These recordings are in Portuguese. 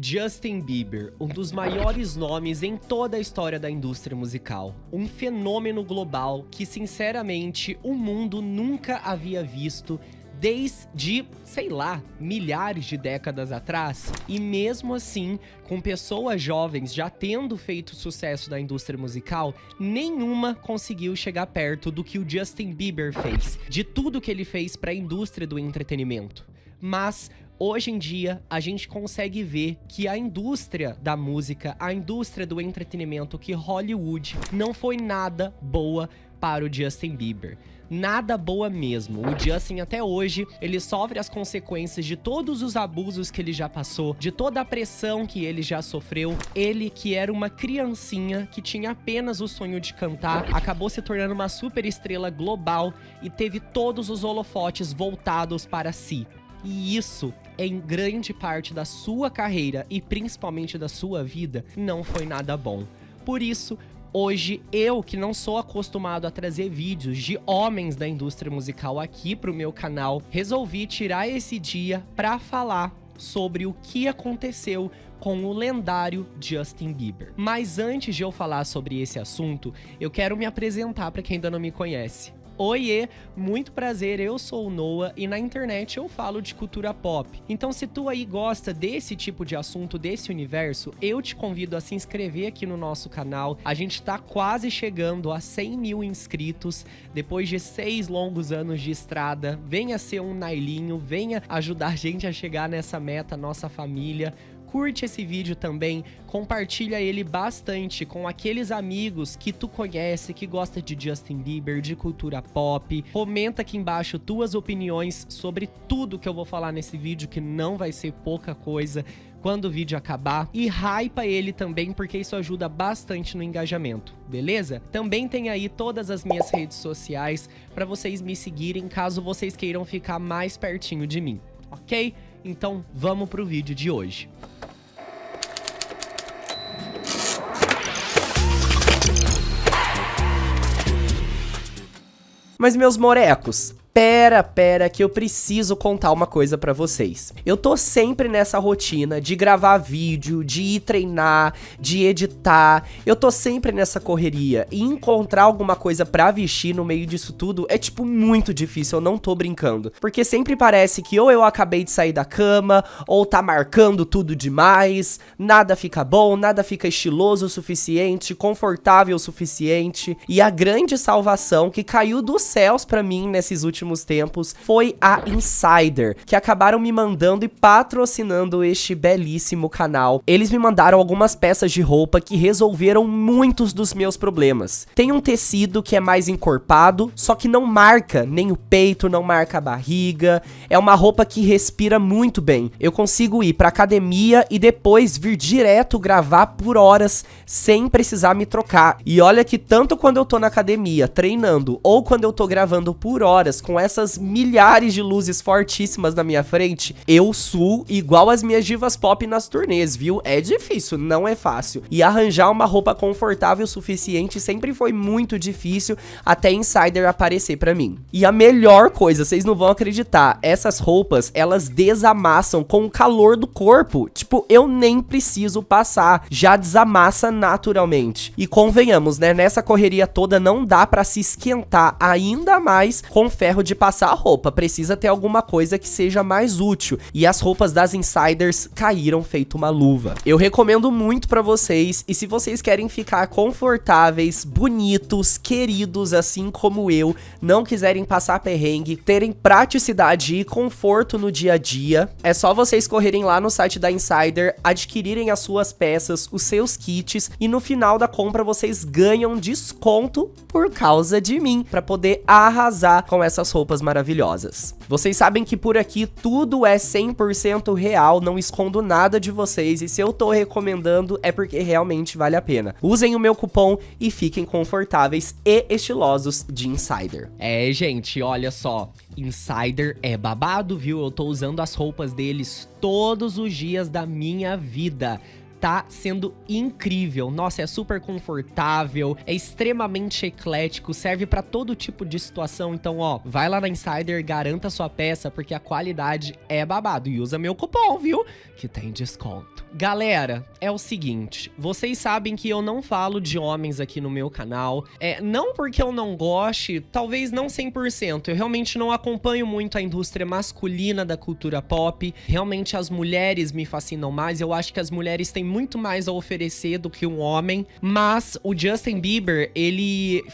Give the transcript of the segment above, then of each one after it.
Justin Bieber, um dos maiores nomes em toda a história da indústria musical. Um fenômeno global que, sinceramente, o mundo nunca havia visto desde, sei lá, milhares de décadas atrás. E mesmo assim, com pessoas jovens já tendo feito sucesso da indústria musical, nenhuma conseguiu chegar perto do que o Justin Bieber fez, de tudo que ele fez para a indústria do entretenimento. Mas hoje em dia, a gente consegue ver que a indústria da música, a indústria do entretenimento, que Hollywood não foi nada boa para o Justin Bieber. Nada boa mesmo. O Justin até hoje, ele sofre as consequências de todos os abusos que ele já passou, de toda a pressão que ele já sofreu. Ele, que era uma criancinha, que tinha apenas o sonho de cantar, acabou se tornando uma super estrela global e teve todos os holofotes voltados para si. E isso, em grande parte da sua carreira e principalmente da sua vida, não foi nada bom. Por isso, hoje, eu, que não sou acostumado a trazer vídeos de homens da indústria musical aqui pro meu canal, resolvi tirar esse dia pra falar sobre o que aconteceu com o lendário Justin Bieber. Mas antes de eu falar sobre esse assunto, eu quero me apresentar pra quem ainda não me conhece. Oiê, muito prazer, eu sou o Noah e na internet eu falo de cultura pop. Então se tu aí gosta desse tipo de assunto, desse universo, eu te convido a se inscrever aqui no nosso canal. A gente tá quase chegando a 100 mil inscritos, depois de 6 longos anos de estrada. Venha ser um Nailinho, venha ajudar a gente a chegar nessa meta, nossa família. Curte esse vídeo também, compartilha ele bastante com aqueles amigos que tu conhece, que gosta de Justin Bieber, de cultura pop. Comenta aqui embaixo tuas opiniões sobre tudo que eu vou falar nesse vídeo, que não vai ser pouca coisa quando o vídeo acabar. E hypa ele também, porque isso ajuda bastante no engajamento, beleza? Também tem aí todas as minhas redes sociais para vocês me seguirem, caso vocês queiram ficar mais pertinho de mim, ok? Então vamos pro vídeo de hoje. Mas meus morecos, pera que eu preciso contar uma coisa pra vocês. Eu tô sempre nessa rotina de gravar vídeo, de ir treinar, de editar. Eu tô sempre nessa correria e encontrar alguma coisa pra vestir no meio disso tudo é tipo muito difícil, eu não tô brincando. Porque sempre parece que ou eu acabei de sair da cama, ou tá marcando tudo demais, nada fica bom, nada fica estiloso o suficiente, confortável o suficiente. E a grande salvação que caiu dos céus pra mim nesses últimos tempos foi a Insider, que acabaram me mandando e patrocinando este belíssimo canal. Eles me mandaram algumas peças de roupa que resolveram muitos dos meus problemas. Tem um tecido que é mais encorpado, só que não marca nem o peito, não marca a barriga. É uma roupa que respira muito bem. Eu consigo ir pra academia e depois vir direto gravar por horas sem precisar me trocar. E olha que tanto quando eu tô na academia treinando ou quando eu tô gravando por horas com essas milhares de luzes fortíssimas na minha frente, eu suo igual as minhas divas pop nas turnês, viu? É difícil, não é fácil. E arranjar uma roupa confortável o suficiente sempre foi muito difícil até Insider aparecer pra mim. E a melhor coisa, vocês não vão acreditar, essas roupas, elas desamassam com o calor do corpo. Tipo, eu nem preciso passar, já desamassa naturalmente. E convenhamos, né, nessa correria toda não dá pra se esquentar ainda mais com ferro de passar a roupa, precisa ter alguma coisa que seja mais útil, e as roupas das Insiders caíram feito uma luva. Eu recomendo muito pra vocês, e se vocês querem ficar confortáveis, bonitos, queridos, assim como eu, não quiserem passar perrengue, terem praticidade e conforto no dia a dia, é só vocês correrem lá no site da Insider, adquirirem as suas peças, os seus kits, e no final da compra vocês ganham desconto por causa de mim, pra poder arrasar com essas roupas maravilhosas. Vocês sabem que por aqui tudo é 100% real, não escondo nada de vocês, e se eu tô recomendando é porque realmente vale a pena. Usem o meu cupom e fiquem confortáveis e estilosos de Insider. É, gente, olha só, Insider é babado, viu? Eu tô usando as roupas deles todos os dias da minha vida. tá sendo incrível. Nossa, é super confortável, é extremamente eclético, serve pra todo tipo de situação. Então, ó, vai lá na Insider, garanta sua peça, porque a qualidade é babado. E usa meu cupom, viu? Que tem desconto. Galera, é o seguinte, vocês sabem que eu não falo de homens aqui no meu canal, não porque eu não goste, talvez não 100%, eu realmente não acompanho muito a indústria masculina da cultura pop, realmente as mulheres me fascinam mais, eu acho que as mulheres têm muito mais a oferecer do que um homem, mas o Justin Bieber, ele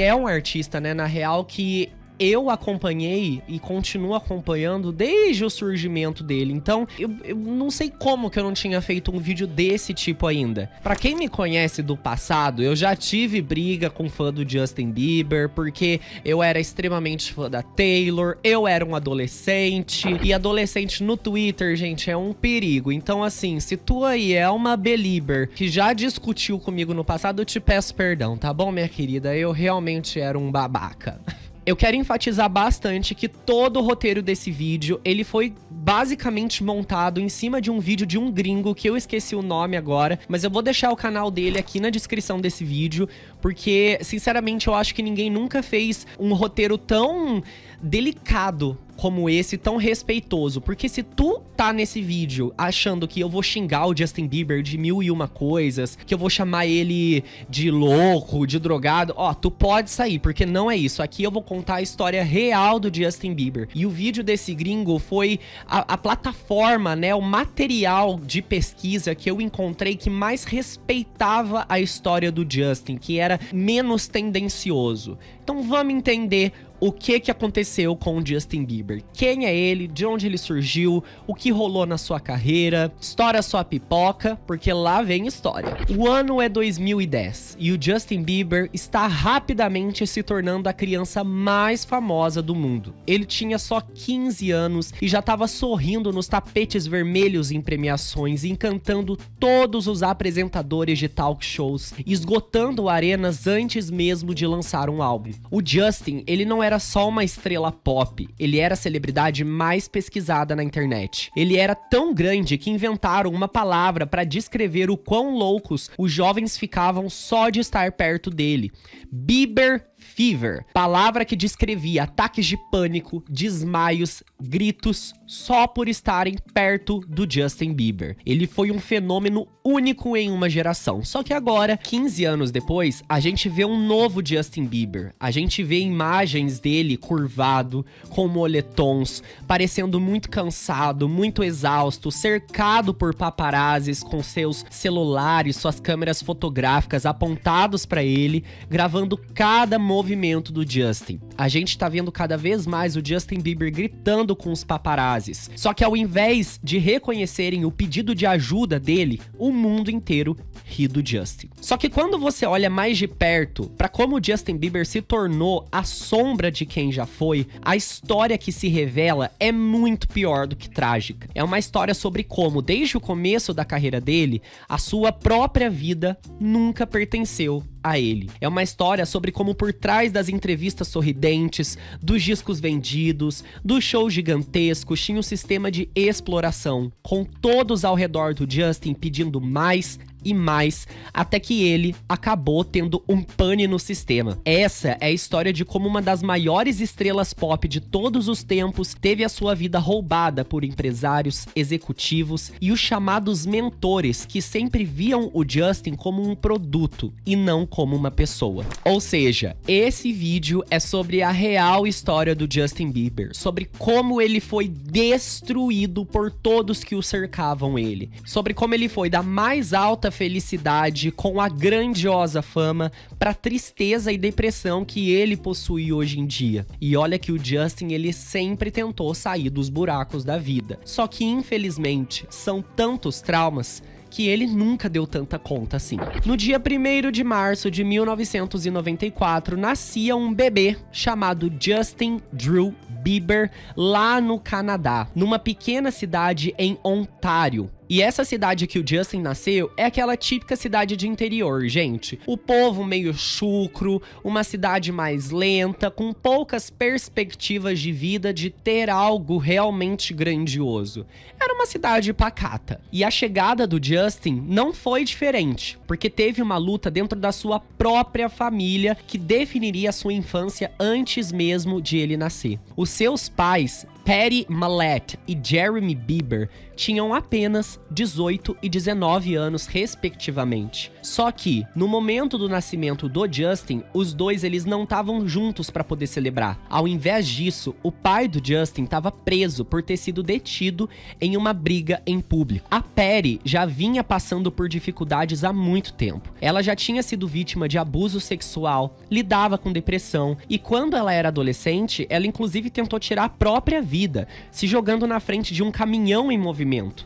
é um artista, né, na real que eu acompanhei e continuo acompanhando desde o surgimento dele. Então, eu não sei como que eu não tinha feito um vídeo desse tipo ainda. Pra quem me conhece do passado, eu já tive briga com fã do Justin Bieber, porque eu era extremamente fã da Taylor, eu era um adolescente, e adolescente no Twitter, gente, é um perigo. Então, assim, se tu aí é uma belieber que já discutiu comigo no passado, eu te peço perdão, tá bom, minha querida? Eu realmente era um babaca. Eu quero enfatizar bastante que todo o roteiro desse vídeo, ele foi basicamente montado em cima de um vídeo de um gringo, que eu esqueci o nome agora, mas eu vou deixar o canal dele aqui na descrição desse vídeo, porque, sinceramente, eu acho que ninguém nunca fez um roteiro tão delicado como esse, tão respeitoso, porque se tu tá nesse vídeo achando que eu vou xingar o Justin Bieber de 1001 coisas, que eu vou chamar ele de louco, de drogado, ó, tu pode sair, porque não é isso. Aqui eu vou contar a história real do Justin Bieber, e o vídeo desse gringo foi a plataforma, né, o material de pesquisa que eu encontrei que mais respeitava a história do Justin, que era menos tendencioso. Então vamos entender o que aconteceu com o Justin Bieber. Quem é ele, de onde ele surgiu, o que rolou na sua carreira, estoura sua pipoca, porque lá vem história. O ano é 2010 e o Justin Bieber está rapidamente se tornando a criança mais famosa do mundo. Ele tinha só 15 anos e já estava sorrindo nos tapetes vermelhos em premiações, encantando todos os apresentadores de talk shows, esgotando arenas antes mesmo de lançar um álbum. O Justin, ele não era só uma estrela pop, ele era a celebridade mais pesquisada na internet. Ele era tão grande que inventaram uma palavra para descrever o quão loucos os jovens ficavam só de estar perto dele: Bieber Fever, palavra que descrevia ataques de pânico, desmaios, gritos, só por estarem perto do Justin Bieber. Ele foi um fenômeno único em uma geração. Só que agora, 15 anos depois, a gente vê um novo Justin Bieber. A gente vê imagens dele curvado, com moletons, parecendo muito cansado, muito exausto, cercado por paparazzis com seus celulares, suas câmeras fotográficas apontados para ele, gravando cada movimento do Justin. A gente tá vendo cada vez mais o Justin Bieber gritando com os paparazzis. Só que ao invés de reconhecerem o pedido de ajuda dele, o mundo inteiro ri do Justin. Só que quando você olha mais de perto para como o Justin Bieber se tornou a sombra de quem já foi, a história que se revela é muito pior do que trágica. É uma história sobre como, desde o começo da carreira dele, a sua própria vida nunca pertenceu a ele. É uma história sobre como por trás das entrevistas sorridentes, dos discos vendidos, dos shows gigantescos, tinha um sistema de exploração, com todos ao redor do Justin pedindo mais e mais, até que ele acabou tendo um pane no sistema. Essa é a história de como uma das maiores estrelas pop de todos os tempos teve a sua vida roubada por empresários, executivos e os chamados mentores, que sempre viam o Justin como um produto e não como uma pessoa. Ou seja, esse vídeo é sobre a real história do Justin Bieber, sobre como ele foi destruído por todos que o cercavam ele, sobre como ele foi da mais alta felicidade com a grandiosa fama pra tristeza e depressão que ele possui hoje em dia. E olha que o Justin, ele sempre tentou sair dos buracos da vida. Só que infelizmente são tantos traumas que ele nunca deu tanta conta assim. No dia 1º de março de 1994, nascia um bebê chamado Justin Drew Bieber lá no Canadá, numa pequena cidade em Ontário. E essa cidade que o Justin nasceu é aquela típica cidade de interior, gente. O povo meio chucro, uma cidade mais lenta, com poucas perspectivas de vida de ter algo realmente grandioso. Era uma cidade pacata. E a chegada do Justin não foi diferente, porque teve uma luta dentro da sua própria família que definiria a sua infância antes mesmo de ele nascer. Os seus pais, Patty Mallette e Jeremy Bieber, tinham apenas 18 e 19 anos, respectivamente. Só que, no momento do nascimento do Justin, os dois eles não estavam juntos para poder celebrar. Ao invés disso, o pai do Justin estava preso por ter sido detido em uma briga em público. A Patty já vinha passando por dificuldades há muito tempo. Ela já tinha sido vítima de abuso sexual, lidava com depressão e quando ela era adolescente, ela inclusive tentou tirar a própria vida, se jogando na frente de um caminhão em movimento.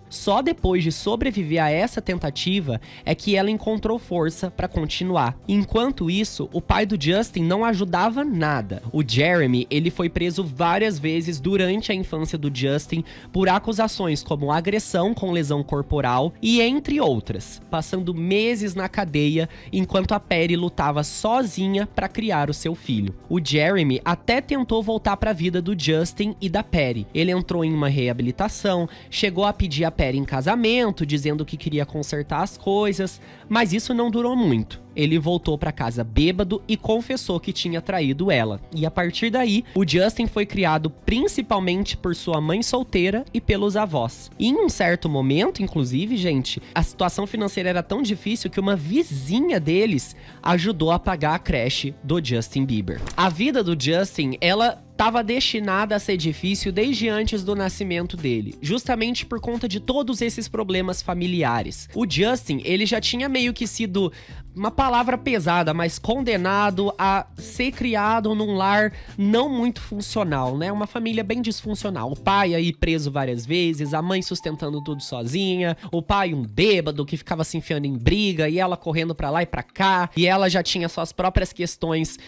Só depois de sobreviver a essa tentativa é que ela encontrou força para continuar. Enquanto isso, o pai do Justin não ajudava nada. O Jeremy, ele foi preso várias vezes durante a infância do Justin por acusações como agressão com lesão corporal e entre outras, passando meses na cadeia enquanto a Patty lutava sozinha para criar o seu filho. O Jeremy até tentou voltar para a vida do Justin e da Patty. Ele entrou em uma reabilitação, chegou a pedir a Patty em casamento, dizendo que queria consertar as coisas, mas isso não durou muito. Ele voltou para casa bêbado e confessou que tinha traído ela. E a partir daí, o Justin foi criado principalmente por sua mãe solteira e pelos avós. E em um certo momento, inclusive, gente, a situação financeira era tão difícil que uma vizinha deles ajudou a pagar a creche do Justin Bieber. A vida do Justin, ela estava destinada a ser difícil desde antes do nascimento dele, justamente por conta de todos esses problemas familiares. O Justin, ele já tinha meio que sido, uma palavra pesada, mas condenado a ser criado num lar não muito funcional, né? Uma família bem disfuncional. O pai aí preso várias vezes, a mãe sustentando tudo sozinha, o pai um bêbado que ficava se enfiando em briga e ela correndo pra lá e pra cá, e ela já tinha suas próprias questões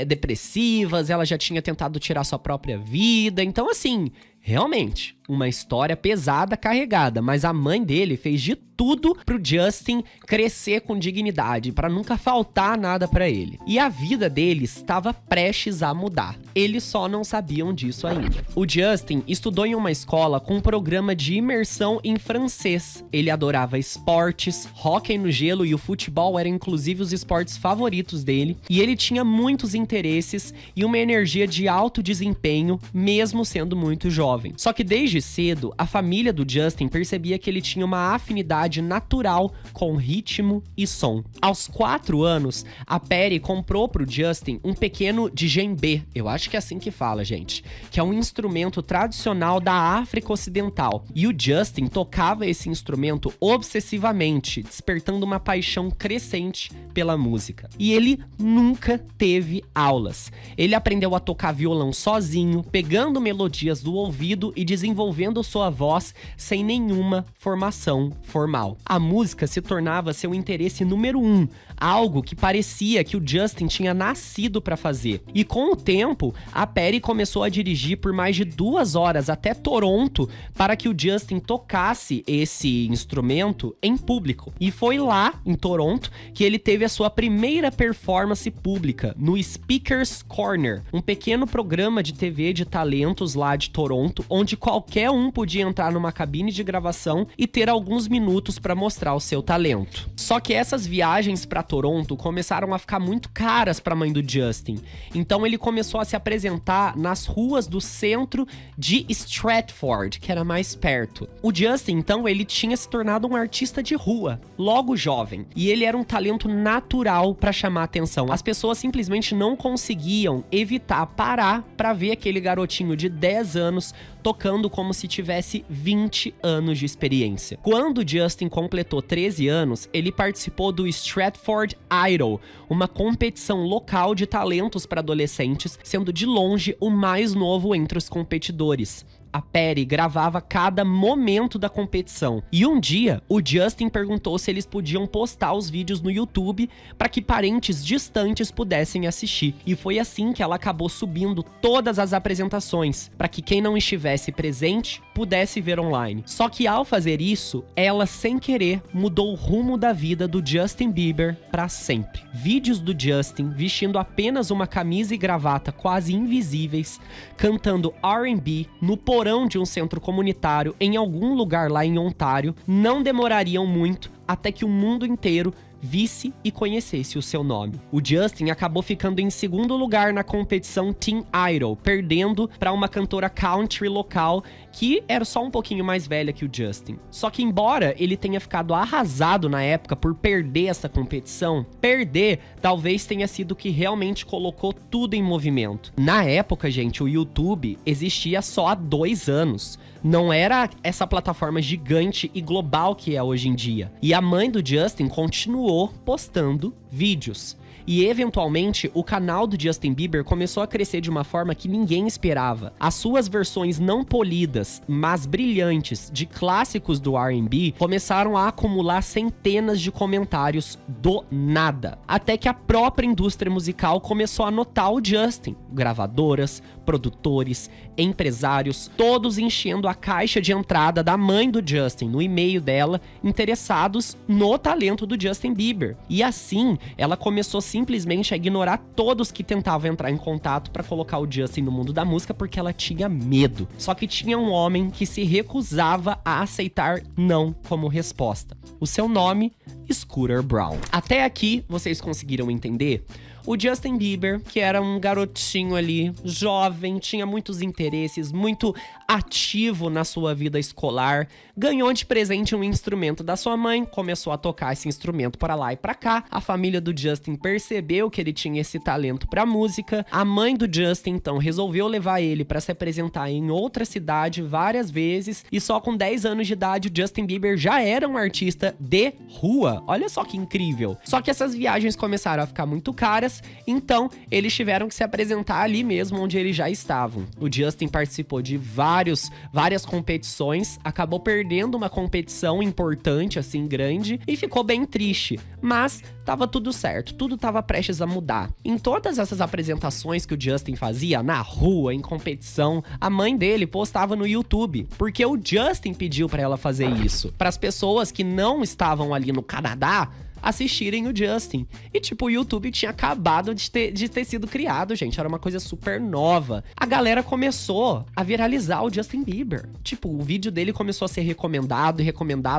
depressivas, ela já tinha tentado tirar sua própria vida, então assim, realmente, uma história pesada, carregada, mas a mãe dele fez de tudo pro Justin crescer com dignidade, pra nunca faltar nada pra ele. E a vida dele estava prestes a mudar. Eles só não sabiam disso ainda. O Justin estudou em uma escola com um programa de imersão em francês. Ele adorava esportes, hóquei no gelo e o futebol eram inclusive os esportes favoritos dele. E ele tinha muitos interesses e uma energia de alto desempenho, mesmo sendo muito jovem. Só que desde cedo, a família do Justin percebia que ele tinha uma afinidade natural com ritmo e som. Aos 4 anos, a Patty comprou pro Justin um pequeno djembe, eu acho que é assim que fala, gente, que é um instrumento tradicional da África Ocidental. E o Justin tocava esse instrumento obsessivamente, despertando uma paixão crescente pela música. E ele nunca teve aulas. Ele aprendeu a tocar violão sozinho, pegando melodias do ouvido e desenvolvendo sua voz sem nenhuma formação formal. A música se tornava seu interesse número 1, algo que parecia que o Justin tinha nascido para fazer. E com o tempo, a Patty começou a dirigir por mais de 2 horas até Toronto para que o Justin tocasse esse instrumento em público. E foi lá, em Toronto, que ele teve a sua primeira performance pública, no Speaker's Corner, um pequeno programa de TV de talentos lá de Toronto, onde qualquer um podia entrar numa cabine de gravação e ter alguns minutos para mostrar o seu talento. Só que essas viagens para Toronto começaram a ficar muito caras para a mãe do Justin. Então ele começou a se apresentar nas ruas do centro de Stratford, que era mais perto. O Justin, então, ele tinha se tornado um artista de rua, logo jovem, e ele era um talento natural para chamar atenção. As pessoas simplesmente não conseguiam evitar parar para ver aquele garotinho de 10 anos tocando como se tivesse 20 anos de experiência. Quando Justin completou 13 anos, ele participou do Stratford Idol, uma competição local de talentos para adolescentes, sendo de longe o mais novo entre os competidores. a Perry gravava cada momento da competição. E um dia, o Justin perguntou se eles podiam postar os vídeos no YouTube para que parentes distantes pudessem assistir. E foi assim que ela acabou subindo todas as apresentações, para que quem não estivesse presente pudesse ver online. Só que ao fazer isso, ela sem querer mudou o rumo da vida do Justin Bieber para sempre. Vídeos do Justin vestindo apenas uma camisa e gravata quase invisíveis, cantando R&B no porão de um centro comunitário em algum lugar lá em Ontário, não demorariam muito até que o mundo inteiro visse e conhecesse o seu nome. O Justin acabou ficando em segundo lugar na competição Teen Idol, perdendo para uma cantora country local que era só um pouquinho mais velha que o Justin. Só que embora ele tenha ficado arrasado na época por perder essa competição, perder talvez tenha sido o que realmente colocou tudo em movimento. Na época, gente, o YouTube existia só há 2 anos. Não era essa plataforma gigante e global que é hoje em dia. E a mãe do Justin continuou postando vídeos. E eventualmente o canal do Justin Bieber começou a crescer de uma forma que ninguém esperava. As suas versões não polidas, mas brilhantes, de clássicos do R&B começaram a acumular centenas de comentários do nada. Até que a própria indústria musical começou a notar o Justin. Gravadoras, produtores, empresários, todos enchendo a caixa de entrada da mãe do Justin no e-mail dela, interessados no talento do Justin Bieber. E assim, ela começou simplesmente a ignorar todos que tentavam entrar em contato pra colocar o Justin no mundo da música porque ela tinha medo. Só que tinha um homem que se recusava a aceitar não como resposta. O seu nome, Scooter Braun. Até aqui, vocês conseguiram entender? O Justin Bieber, que era um garotinho ali, jovem, tinha muitos interesses, muito ativo na sua vida escolar, ganhou de presente um instrumento da sua mãe, começou a tocar esse instrumento para lá e para cá. A família do Justin percebeu que ele tinha esse talento para música. A mãe do Justin, então, resolveu levar ele para se apresentar em outra cidade várias vezes, e só com 10 anos de idade, o Justin Bieber já era um artista de rua. Olha só que incrível. Só que essas viagens começaram a ficar muito caras, então eles tiveram que se apresentar ali mesmo onde eles já estavam. O Justin participou de várias competições, acabou perdendo uma competição importante, assim, grande, e ficou bem triste. Mas tava tudo certo, tudo tava prestes a mudar. Em todas essas apresentações que o Justin fazia, na rua, em competição, a mãe dele postava no YouTube, porque o Justin pediu pra ela fazer isso. Para as pessoas que não estavam ali no Canadá assistirem o Justin. E tipo, o YouTube tinha acabado de ter sido criado, gente. Era uma coisa super nova. A galera começou a viralizar o Justin Bieber. Tipo, o vídeo dele começou a ser recomendado,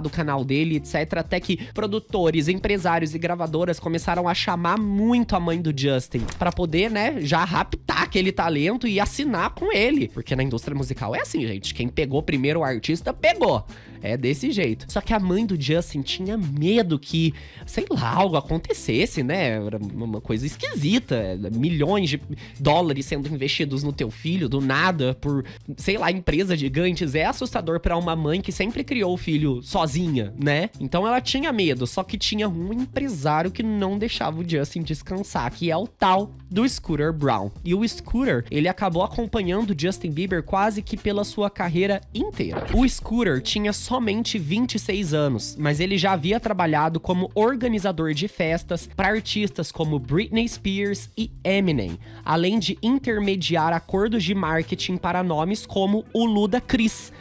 o canal dele, etc. Até que produtores, empresários e gravadoras começaram a chamar muito a mãe do Justin pra poder, né, já raptar aquele talento e assinar com ele. Porque na indústria musical é assim, gente. Quem pegou primeiro o artista, pegou. É desse jeito. Só que a mãe do Justin tinha medo que, sei lá, algo acontecesse, né? Era uma coisa esquisita. Milhões de dólares sendo investidos no teu filho, do nada, por, sei lá, empresas gigantes. É assustador pra uma mãe que sempre criou o filho sozinha, né? Então ela tinha medo, só que tinha um empresário que não deixava o Justin descansar, que é o tal do Scooter Braun. E o Scooter, ele acabou acompanhando o Justin Bieber quase que pela sua carreira inteira. O Scooter tinha somente 26 anos, mas ele já havia trabalhado como organizador de festas para artistas como Britney Spears e Eminem, além de intermediar acordos de marketing para nomes como o Ludacris,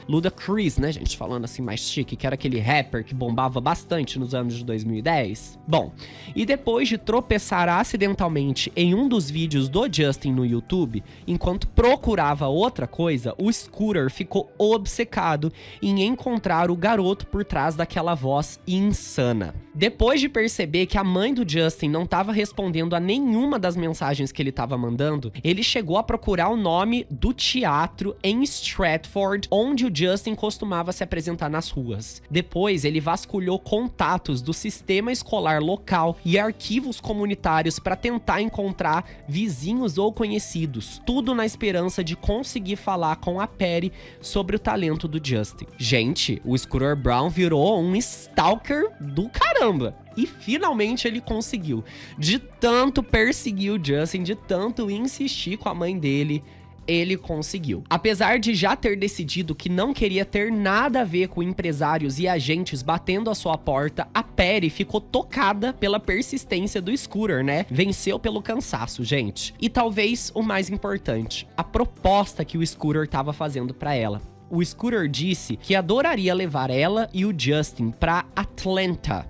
né, gente, falando assim mais chique, que era aquele rapper que bombava bastante nos anos de 2010. Bom, e depois de tropeçar acidentalmente em um dos vídeos do Justin no YouTube, enquanto procurava outra coisa, o Scooter ficou obcecado em encontrar o garoto por trás daquela voz insana. Depois de perceber que a mãe do Justin não estava respondendo a nenhuma das mensagens que ele estava mandando, ele chegou a procurar o nome do teatro em Stratford, onde o Justin costumava se apresentar nas ruas. Depois, ele vasculhou contatos do sistema escolar local e arquivos comunitários para tentar encontrar vizinhos ou conhecidos, tudo na esperança de conseguir falar com a Perry sobre o talento do Justin. Gente, o Scooter Braun virou um stalker do caramba. E finalmente ele conseguiu. De tanto perseguir o Justin, de tanto insistir com a mãe dele, ele conseguiu. Apesar de já ter decidido que não queria ter nada a ver com empresários e agentes batendo a sua porta, a Patty ficou tocada pela persistência do Scooter, né? Venceu pelo cansaço, gente. E talvez o mais importante, a proposta que o Scooter tava fazendo pra ela. O Scooter disse que adoraria levar ela e o Justin pra Atlanta,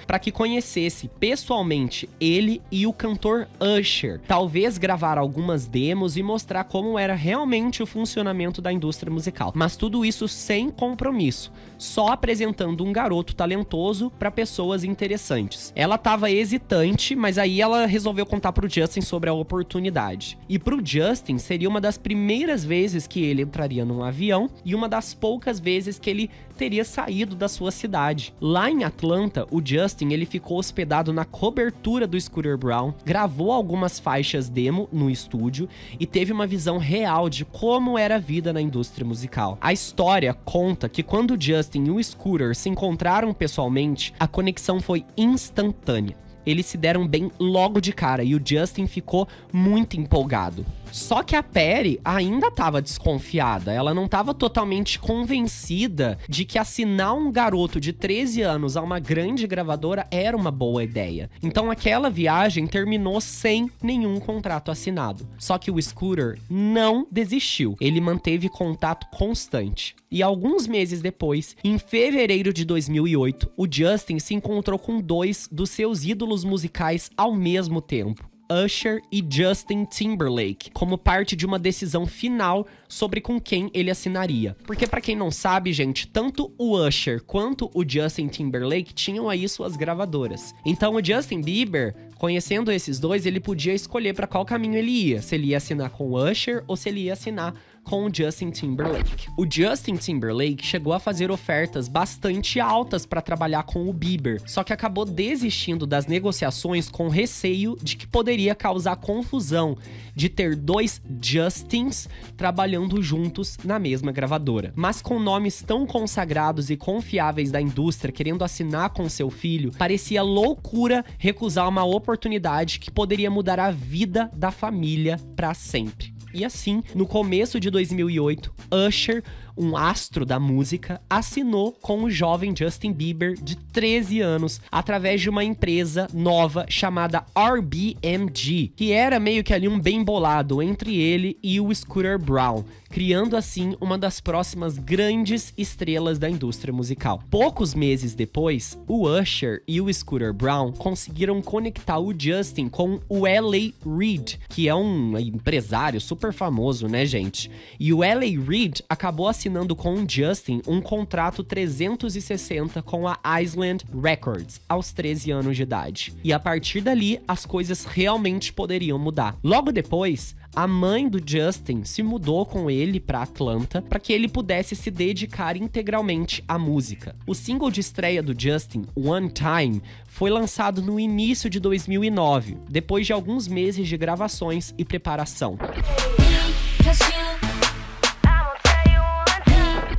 para que conhecesse pessoalmente ele e o cantor Usher. Talvez gravar algumas demos e mostrar como era realmente o funcionamento da indústria musical. Mas tudo isso sem compromisso, só apresentando um garoto talentoso para pessoas interessantes. Ela tava hesitante, mas aí ela resolveu contar pro Justin sobre a oportunidade. E pro Justin seria uma das primeiras vezes que ele entraria num avião e uma das poucas vezes que ele teria saído da sua cidade. Lá em Atlanta, o Justin ele ficou hospedado na cobertura do Scooter Braun, gravou algumas faixas demo no estúdio e teve uma visão real de como era a vida na indústria musical. A história conta que quando o Justin e o Scooter se encontraram pessoalmente, a conexão foi instantânea. Eles se deram bem logo de cara e o Justin ficou muito empolgado. Só que a Patty ainda estava desconfiada, ela não estava totalmente convencida de que assinar um garoto de 13 anos a uma grande gravadora era uma boa ideia. Então aquela viagem terminou sem nenhum contrato assinado. Só que o Scooter não desistiu, ele manteve contato constante. E alguns meses depois, em fevereiro de 2008, o Justin se encontrou com dois dos seus ídolos musicais ao mesmo tempo. Usher e Justin Timberlake, como parte de uma decisão final sobre com quem ele assinaria. Porque pra quem não sabe, gente, tanto o Usher quanto o Justin Timberlake tinham aí suas gravadoras. Então o Justin Bieber, conhecendo esses dois, ele podia escolher pra qual caminho ele ia. Se ele ia assinar com o Usher ou se ele ia assinar com o Justin Timberlake. O Justin Timberlake chegou a fazer ofertas bastante altas para trabalhar com o Bieber, só que acabou desistindo das negociações com receio de que poderia causar confusão de ter dois Justins trabalhando juntos na mesma gravadora. Mas com nomes tão consagrados e confiáveis da indústria querendo assinar com seu filho, parecia loucura recusar uma oportunidade que poderia mudar a vida da família para sempre. E assim, no começo de 2008, Usher, um astro da música, assinou com o jovem Justin Bieber de 13 anos através de uma empresa nova chamada RBMG, que era meio que ali um bem bolado entre ele e o Scooter Braun, criando assim uma das próximas grandes estrelas da indústria musical. Poucos meses depois, o Usher e o Scooter Braun conseguiram conectar o Justin com o L.A. Reid, que é um empresário super famoso, né, gente? E o L.A. Reid acabou assinando com o Justin um contrato 360 com a Island Records aos 13 anos de idade. E a partir dali, as coisas realmente poderiam mudar. Logo depois, a mãe do Justin se mudou com ele para Atlanta para que ele pudesse se dedicar integralmente à música. O single de estreia do Justin, One Time, foi lançado no início de 2009, depois de alguns meses de gravações e preparação.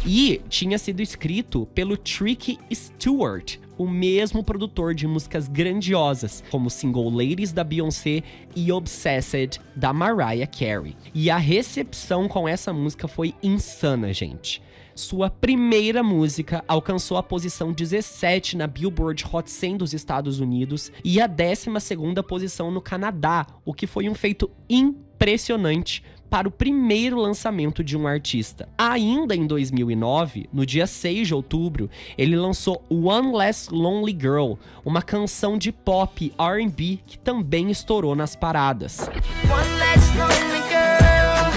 E tinha sido escrito pelo Tricky Stewart, o mesmo produtor de músicas grandiosas, como o single Ladies da Beyoncé e Obsessed da Mariah Carey. E a recepção com essa música foi insana, gente. Sua primeira música alcançou a posição 17 na Billboard Hot 100 dos Estados Unidos e a 12ª posição no Canadá, o que foi um feito impressionante para o primeiro lançamento de um artista. Ainda em 2009, no dia 6 de outubro, ele lançou One Less Lonely Girl, uma canção de pop R&B que também estourou nas paradas. One less lonely girl,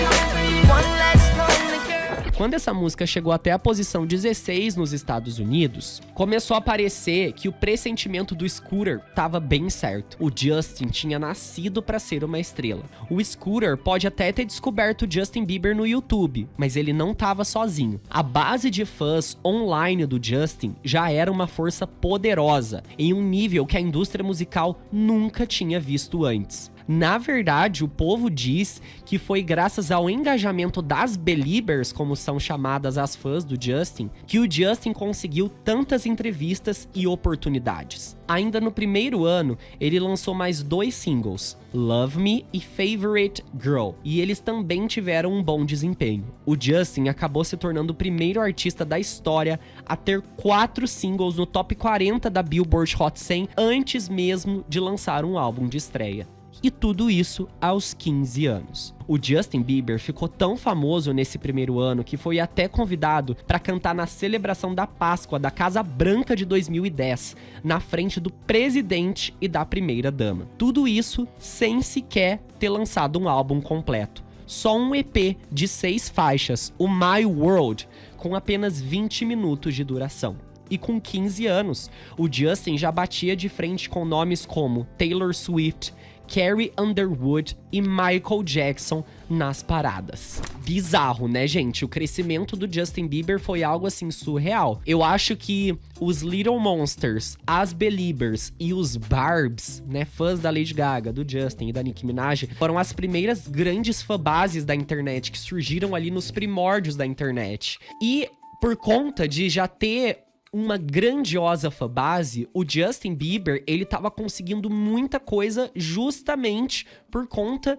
one less lonely girl. Quando essa música chegou até a posição 16 nos Estados Unidos, começou a parecer que o pressentimento do Scooter estava bem certo. O Justin tinha nascido para ser uma estrela. O Scooter pode até ter descoberto o Justin Bieber no YouTube, mas ele não estava sozinho. A base de fãs online do Justin já era uma força poderosa, em um nível que a indústria musical nunca tinha visto antes. Na verdade, o povo diz que foi graças ao engajamento das Beliebers, como são chamadas as fãs do Justin, que o Justin conseguiu tantas entrevistas e oportunidades. Ainda no primeiro ano, ele lançou mais 2 singles, Love Me e Favorite Girl, e eles também tiveram um bom desempenho. O Justin acabou se tornando o primeiro artista da história a ter 4 singles no top 40 da Billboard Hot 100 antes mesmo de lançar um álbum de estreia. E tudo isso aos 15 anos. O Justin Bieber ficou tão famoso nesse primeiro ano que foi até convidado para cantar na celebração da Páscoa da Casa Branca de 2010, na frente do presidente e da primeira-dama. Tudo isso sem sequer ter lançado um álbum completo. Só um EP de 6 faixas, o My World, com apenas 20 minutos de duração. E com 15 anos, o Justin já batia de frente com nomes como Taylor Swift, Carrie Underwood e Michael Jackson nas paradas. Bizarro, né, gente? O crescimento do Justin Bieber foi algo assim surreal. Eu acho que os Little Monsters, as Beliebers e os Barbs, né, fãs da Lady Gaga, do Justin e da Nicki Minaj, foram as primeiras grandes fanbases da internet que surgiram ali nos primórdios da internet. E por conta de já ter uma grandiosa fanbase, o Justin Bieber, ele tava conseguindo muita coisa justamente por conta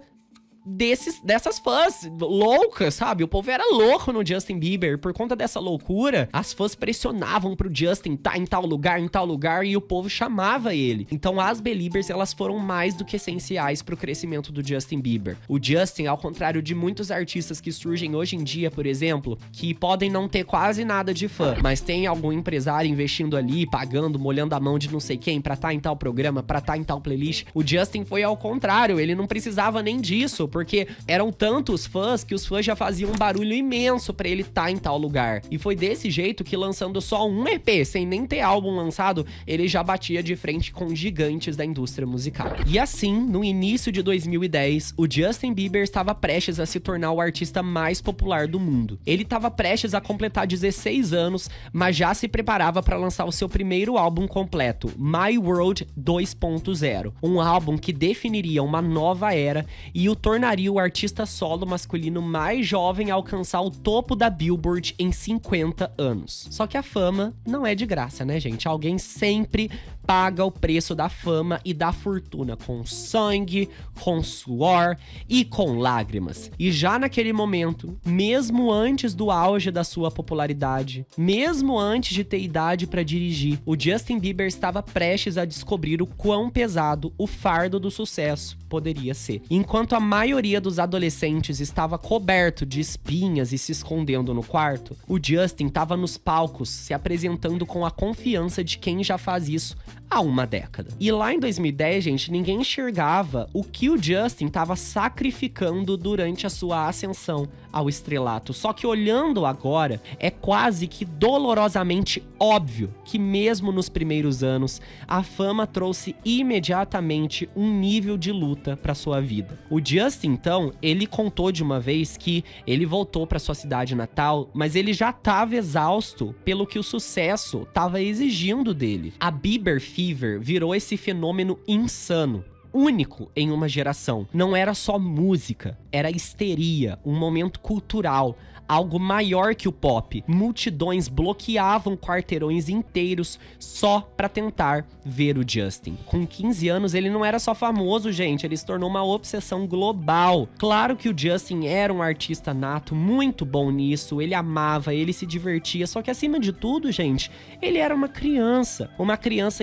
dessas fãs loucas, sabe? O povo era louco no Justin Bieber. Por conta dessa loucura, as fãs pressionavam pro Justin tá em tal lugar, e o povo chamava ele. Então as Beliebers, elas foram mais do que essenciais pro crescimento do Justin Bieber. O Justin, ao contrário de muitos artistas que surgem hoje em dia, por exemplo, que podem não ter quase nada de fã, mas tem algum empresário investindo ali, pagando, molhando a mão de não sei quem pra tá em tal programa, pra tá em tal playlist, o Justin foi ao contrário, ele não precisava nem disso, porque eram tantos fãs que os fãs já faziam um barulho imenso pra ele estar em tal lugar. E foi desse jeito que, lançando só um EP, sem nem ter álbum lançado, ele já batia de frente com gigantes da indústria musical. E assim, no início de 2010, o Justin Bieber estava prestes a se tornar o artista mais popular do mundo. Ele estava prestes a completar 16 anos, mas já se preparava para lançar o seu primeiro álbum completo, My World 2.0, um álbum que definiria uma nova era e o tornaria o artista solo masculino mais jovem a alcançar o topo da Billboard em 50 anos. Só que a fama não é de graça, né, gente? Alguém sempre paga o preço da fama e da fortuna com sangue, com suor e com lágrimas. E já naquele momento, mesmo antes do auge da sua popularidade, mesmo antes de ter idade para dirigir, o Justin Bieber estava prestes a descobrir o quão pesado o fardo do sucesso poderia ser. Enquanto a maioria dos adolescentes estava coberto de espinhas e se escondendo no quarto, o Justin estava nos palcos se apresentando com a confiança de quem já faz isso há uma década. E lá em 2010, gente, ninguém enxergava o que o Justin estava sacrificando durante a sua ascensão ao estrelato. Só que olhando agora, é quase que dolorosamente óbvio que mesmo nos primeiros anos, a fama trouxe imediatamente um nível de luta para sua vida. O Justin, então, ele contou de uma vez que ele voltou para sua cidade natal, mas ele já estava exausto pelo que o sucesso estava exigindo dele. A Bieber Fever virou esse fenômeno insano, único em uma geração. Não era só música, era histeria, um momento cultural, algo maior que o pop. Multidões bloqueavam quarteirões inteiros só pra tentar ver o Justin. Com 15 anos, ele não era só famoso, gente, ele se tornou uma obsessão global. Claro que o Justin era um artista nato, muito bom nisso, ele amava, ele se divertia, só que acima de tudo, gente, ele era uma criança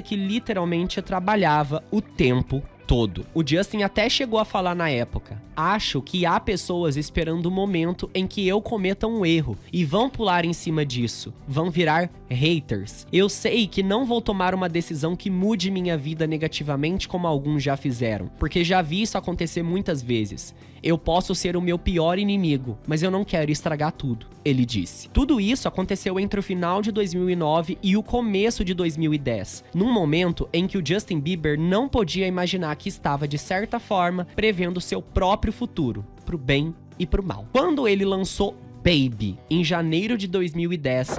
que literalmente trabalhava o tempo todo. O Justin até chegou a falar na época: acho que há pessoas esperando o momento em que eu cometa um erro e vão pular em cima disso, vão virar haters. Eu sei que não vou tomar uma decisão que mude minha vida negativamente como alguns já fizeram, porque já vi isso acontecer muitas vezes. Eu posso ser o meu pior inimigo, mas eu não quero estragar tudo, ele disse. Tudo isso aconteceu entre o final de 2009 e o começo de 2010, num momento em que o Justin Bieber não podia imaginar que estava, de certa forma, prevendo seu próprio futuro, pro bem e pro mal. Quando ele lançou Baby, em janeiro de 2010,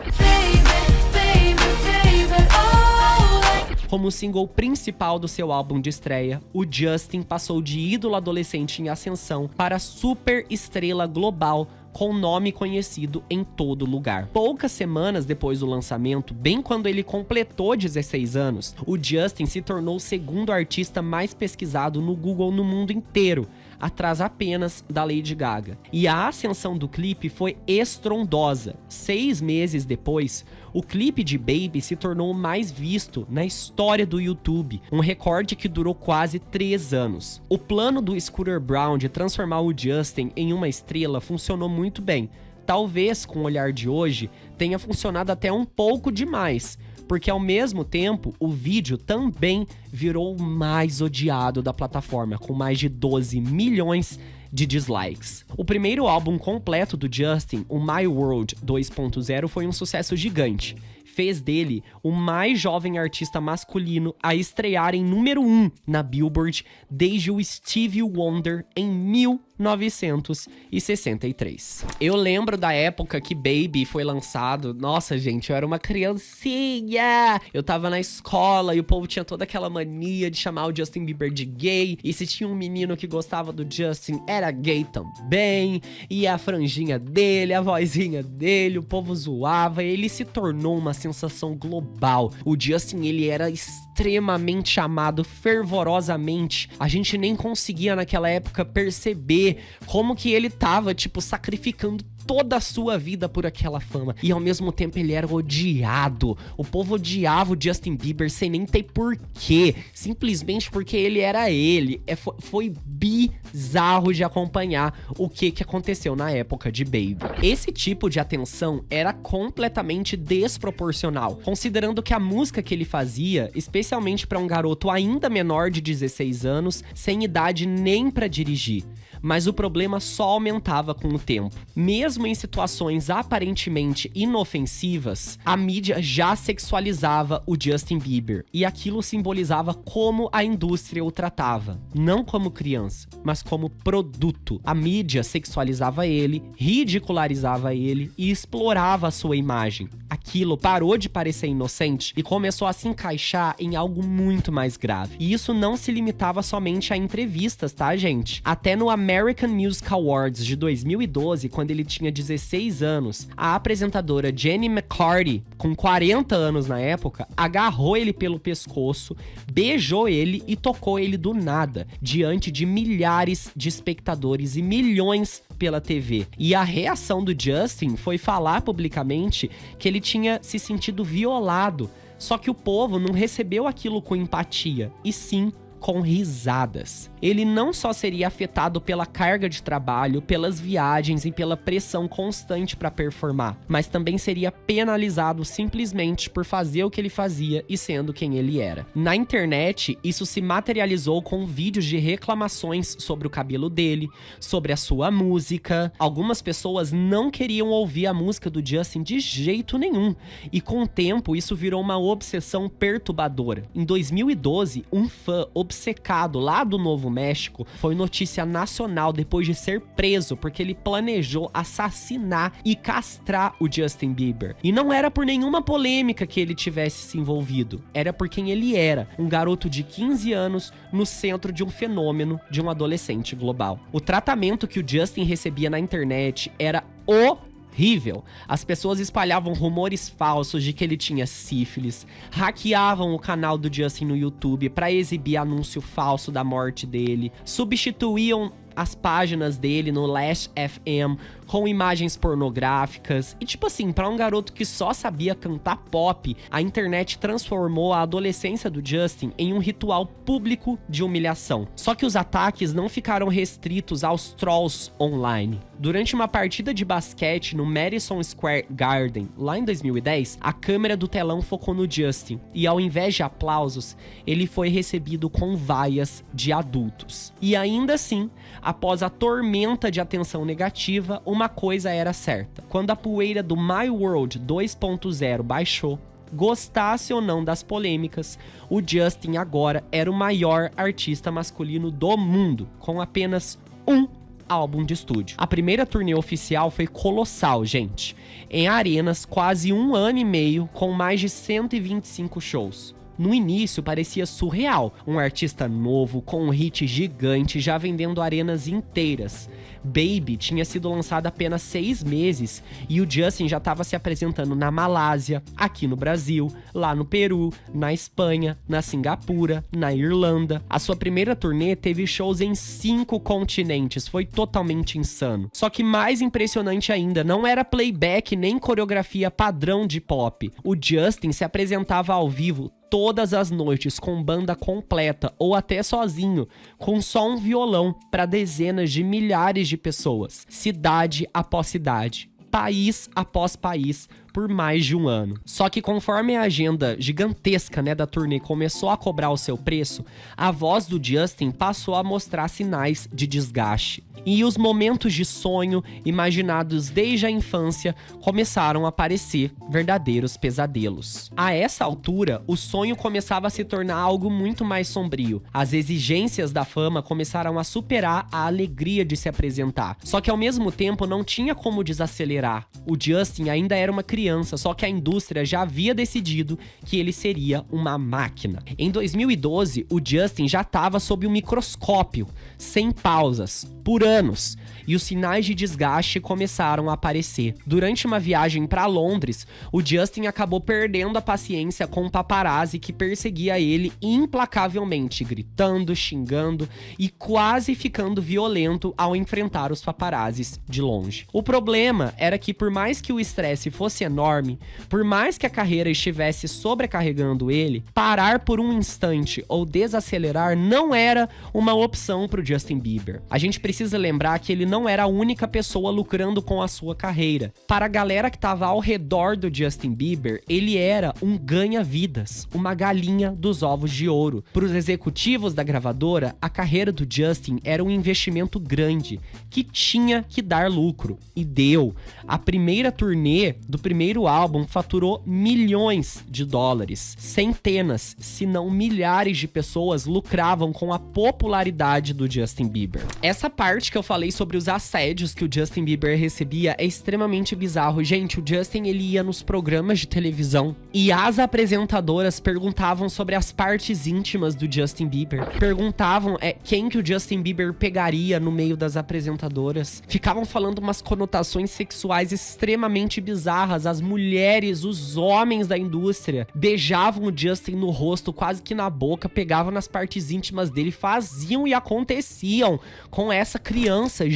Como o single principal do seu álbum de estreia, o Justin passou de ídolo adolescente em ascensão para super estrela global com nome conhecido em todo lugar. Poucas semanas depois do lançamento, bem quando ele completou 16 anos, o Justin se tornou o segundo artista mais pesquisado no Google no mundo inteiro, atrás apenas da Lady Gaga. E a ascensão do clipe foi estrondosa. 6 meses depois, o clipe de Baby se tornou o mais visto na história do YouTube, um recorde que durou quase 3 anos. O plano do Scooter Braun de transformar o Justin em uma estrela funcionou muito bem. Talvez, com o olhar de hoje, tenha funcionado até um pouco demais, porque ao mesmo tempo, o vídeo também virou o mais odiado da plataforma, com mais de 12 milhões de dislikes. O primeiro álbum completo do Justin, o My World 2.0, foi um sucesso gigante. Fez dele o mais jovem artista masculino a estrear em número 1 na Billboard desde o Stevie Wonder em 1963. Eu lembro da época que Baby foi lançado. Nossa, gente, eu era uma criancinha. Eu tava na escola e o povo tinha toda aquela mania de chamar o Justin Bieber de gay. E se tinha um menino que gostava do Justin, era gay também. E a franjinha dele, a vozinha dele, o povo zoava. Ele se tornou uma sensação global. O Justin, ele era extremamente amado, fervorosamente. A gente nem conseguia naquela época perceber como que ele tava, tipo, sacrificando toda a sua vida por aquela fama. E ao mesmo tempo ele era odiado. O povo odiava o Justin Bieber sem nem ter porquê. Simplesmente porque ele era ele. Foi bizarro de acompanhar o que aconteceu na época de Baby. Esse tipo de atenção era completamente desproporcional, considerando que a música que ele fazia, especialmente para um garoto ainda menor de 16 anos, sem idade nem para dirigir. Mas o problema só aumentava com o tempo. Mesmo em situações aparentemente inofensivas, a mídia já sexualizava o Justin Bieber, e aquilo simbolizava como a indústria o tratava, não como criança, mas como produto. A mídia sexualizava ele, ridicularizava ele e explorava a sua imagem. Aquilo parou de parecer inocente e começou a se encaixar em algo muito mais grave. E isso não se limitava somente a entrevistas, tá, gente? Até no American Music Awards de 2012, quando ele tinha 16 anos, a apresentadora Jenny McCarthy, com 40 anos na época, agarrou ele pelo pescoço, beijou ele e tocou ele do nada, diante de milhares de espectadores e milhões pela TV. E a reação do Justin foi falar publicamente que ele tinha se sentido violado, só que o povo não recebeu aquilo com empatia, e sim com risadas. Ele não só seria afetado pela carga de trabalho, pelas viagens e pela pressão constante para performar, mas também seria penalizado simplesmente por fazer o que ele fazia e sendo quem ele era. Na internet, isso se materializou com vídeos de reclamações sobre o cabelo dele, sobre a sua música. Algumas pessoas não queriam ouvir a música do Justin de jeito nenhum, e com o tempo isso virou uma obsessão perturbadora. Em 2012, um fã obcecado lá do Novo México foi notícia nacional depois de ser preso porque ele planejou assassinar e castrar o Justin Bieber. E não era por nenhuma polêmica que ele tivesse se envolvido, era por quem ele era, um garoto de 15 anos no centro de um fenômeno de um adolescente global. O tratamento que o Justin recebia na internet era horrível. As pessoas espalhavam rumores falsos de que ele tinha sífilis, hackeavam o canal do Justin no YouTube para exibir anúncio falso da morte dele, substituíam as páginas dele no Last FM com imagens pornográficas. E tipo assim, pra um garoto que só sabia cantar pop, a internet transformou a adolescência do Justin em um ritual público de humilhação. Só que os ataques não ficaram restritos aos trolls online. Durante uma partida de basquete no Madison Square Garden, lá em 2010, a câmera do telão focou no Justin, e ao invés de aplausos, ele foi recebido com vaias de adultos. E ainda assim, após a tormenta de atenção negativa, uma coisa era certa: quando a poeira do My World 2.0 baixou, gostasse ou não das polêmicas, o Justin agora era o maior artista masculino do mundo, com apenas um álbum de estúdio. A primeira turnê oficial foi colossal, gente, em arenas, quase 1 ano e meio, com mais de 125 shows. No início parecia surreal, um artista novo com um hit gigante já vendendo arenas inteiras. Baby tinha sido lançado há apenas 6 meses e o Justin já estava se apresentando na Malásia, aqui no Brasil, lá no Peru, na Espanha, na Singapura, na Irlanda. A sua primeira turnê teve shows em 5 continentes, foi totalmente insano. Só que mais impressionante ainda, não era playback nem coreografia padrão de pop. O Justin se apresentava ao vivo todas as noites com banda completa ou até sozinho, com só um violão para dezenas de milhares de pessoas, cidade após cidade, país após país, por mais de um ano. Só que conforme a agenda gigantesca, da turnê começou a cobrar o seu preço, a voz do Justin passou a mostrar sinais de desgaste. E os momentos de sonho, imaginados desde a infância, começaram a parecer verdadeiros pesadelos. A essa altura, o sonho começava a se tornar algo muito mais sombrio. As exigências da fama começaram a superar a alegria de se apresentar. Só que ao mesmo tempo não tinha como desacelerar. O Justin ainda era uma criança, só que a indústria já havia decidido que ele seria uma máquina. Em 2012, o Justin já estava sob um microscópio, sem pausas, por anos, e os sinais de desgaste começaram a aparecer. Durante uma viagem para Londres, o Justin acabou perdendo a paciência com um paparazzi que perseguia ele implacavelmente, gritando, xingando e quase ficando violento ao enfrentar os paparazzis de longe. O problema era que por mais que o estresse fosse enorme, por mais que a carreira estivesse sobrecarregando ele, parar por um instante ou desacelerar não era uma opção para o Justin Bieber. A gente precisa lembrar que ele não era a única pessoa lucrando com a sua carreira. Para a galera que estava ao redor do Justin Bieber, ele era um ganha-vidas, uma galinha dos ovos de ouro. Para os executivos da gravadora, a carreira do Justin era um investimento grande, que tinha que dar lucro, e deu. A primeira turnê do primeiro álbum faturou milhões de dólares. Centenas, se não milhares de pessoas lucravam com a popularidade do Justin Bieber. Essa parte que eu falei sobre os assédios que o Justin Bieber recebia é extremamente bizarro. Gente, o Justin, ele ia nos programas de televisão e as apresentadoras perguntavam sobre as partes íntimas do Justin Bieber. Perguntavam quem que o Justin Bieber pegaria no meio das apresentadoras. Ficavam falando umas conotações sexuais extremamente bizarras. As mulheres, os homens da indústria beijavam o Justin no rosto, quase que na boca, pegavam nas partes íntimas dele, faziam e aconteciam com essa criança.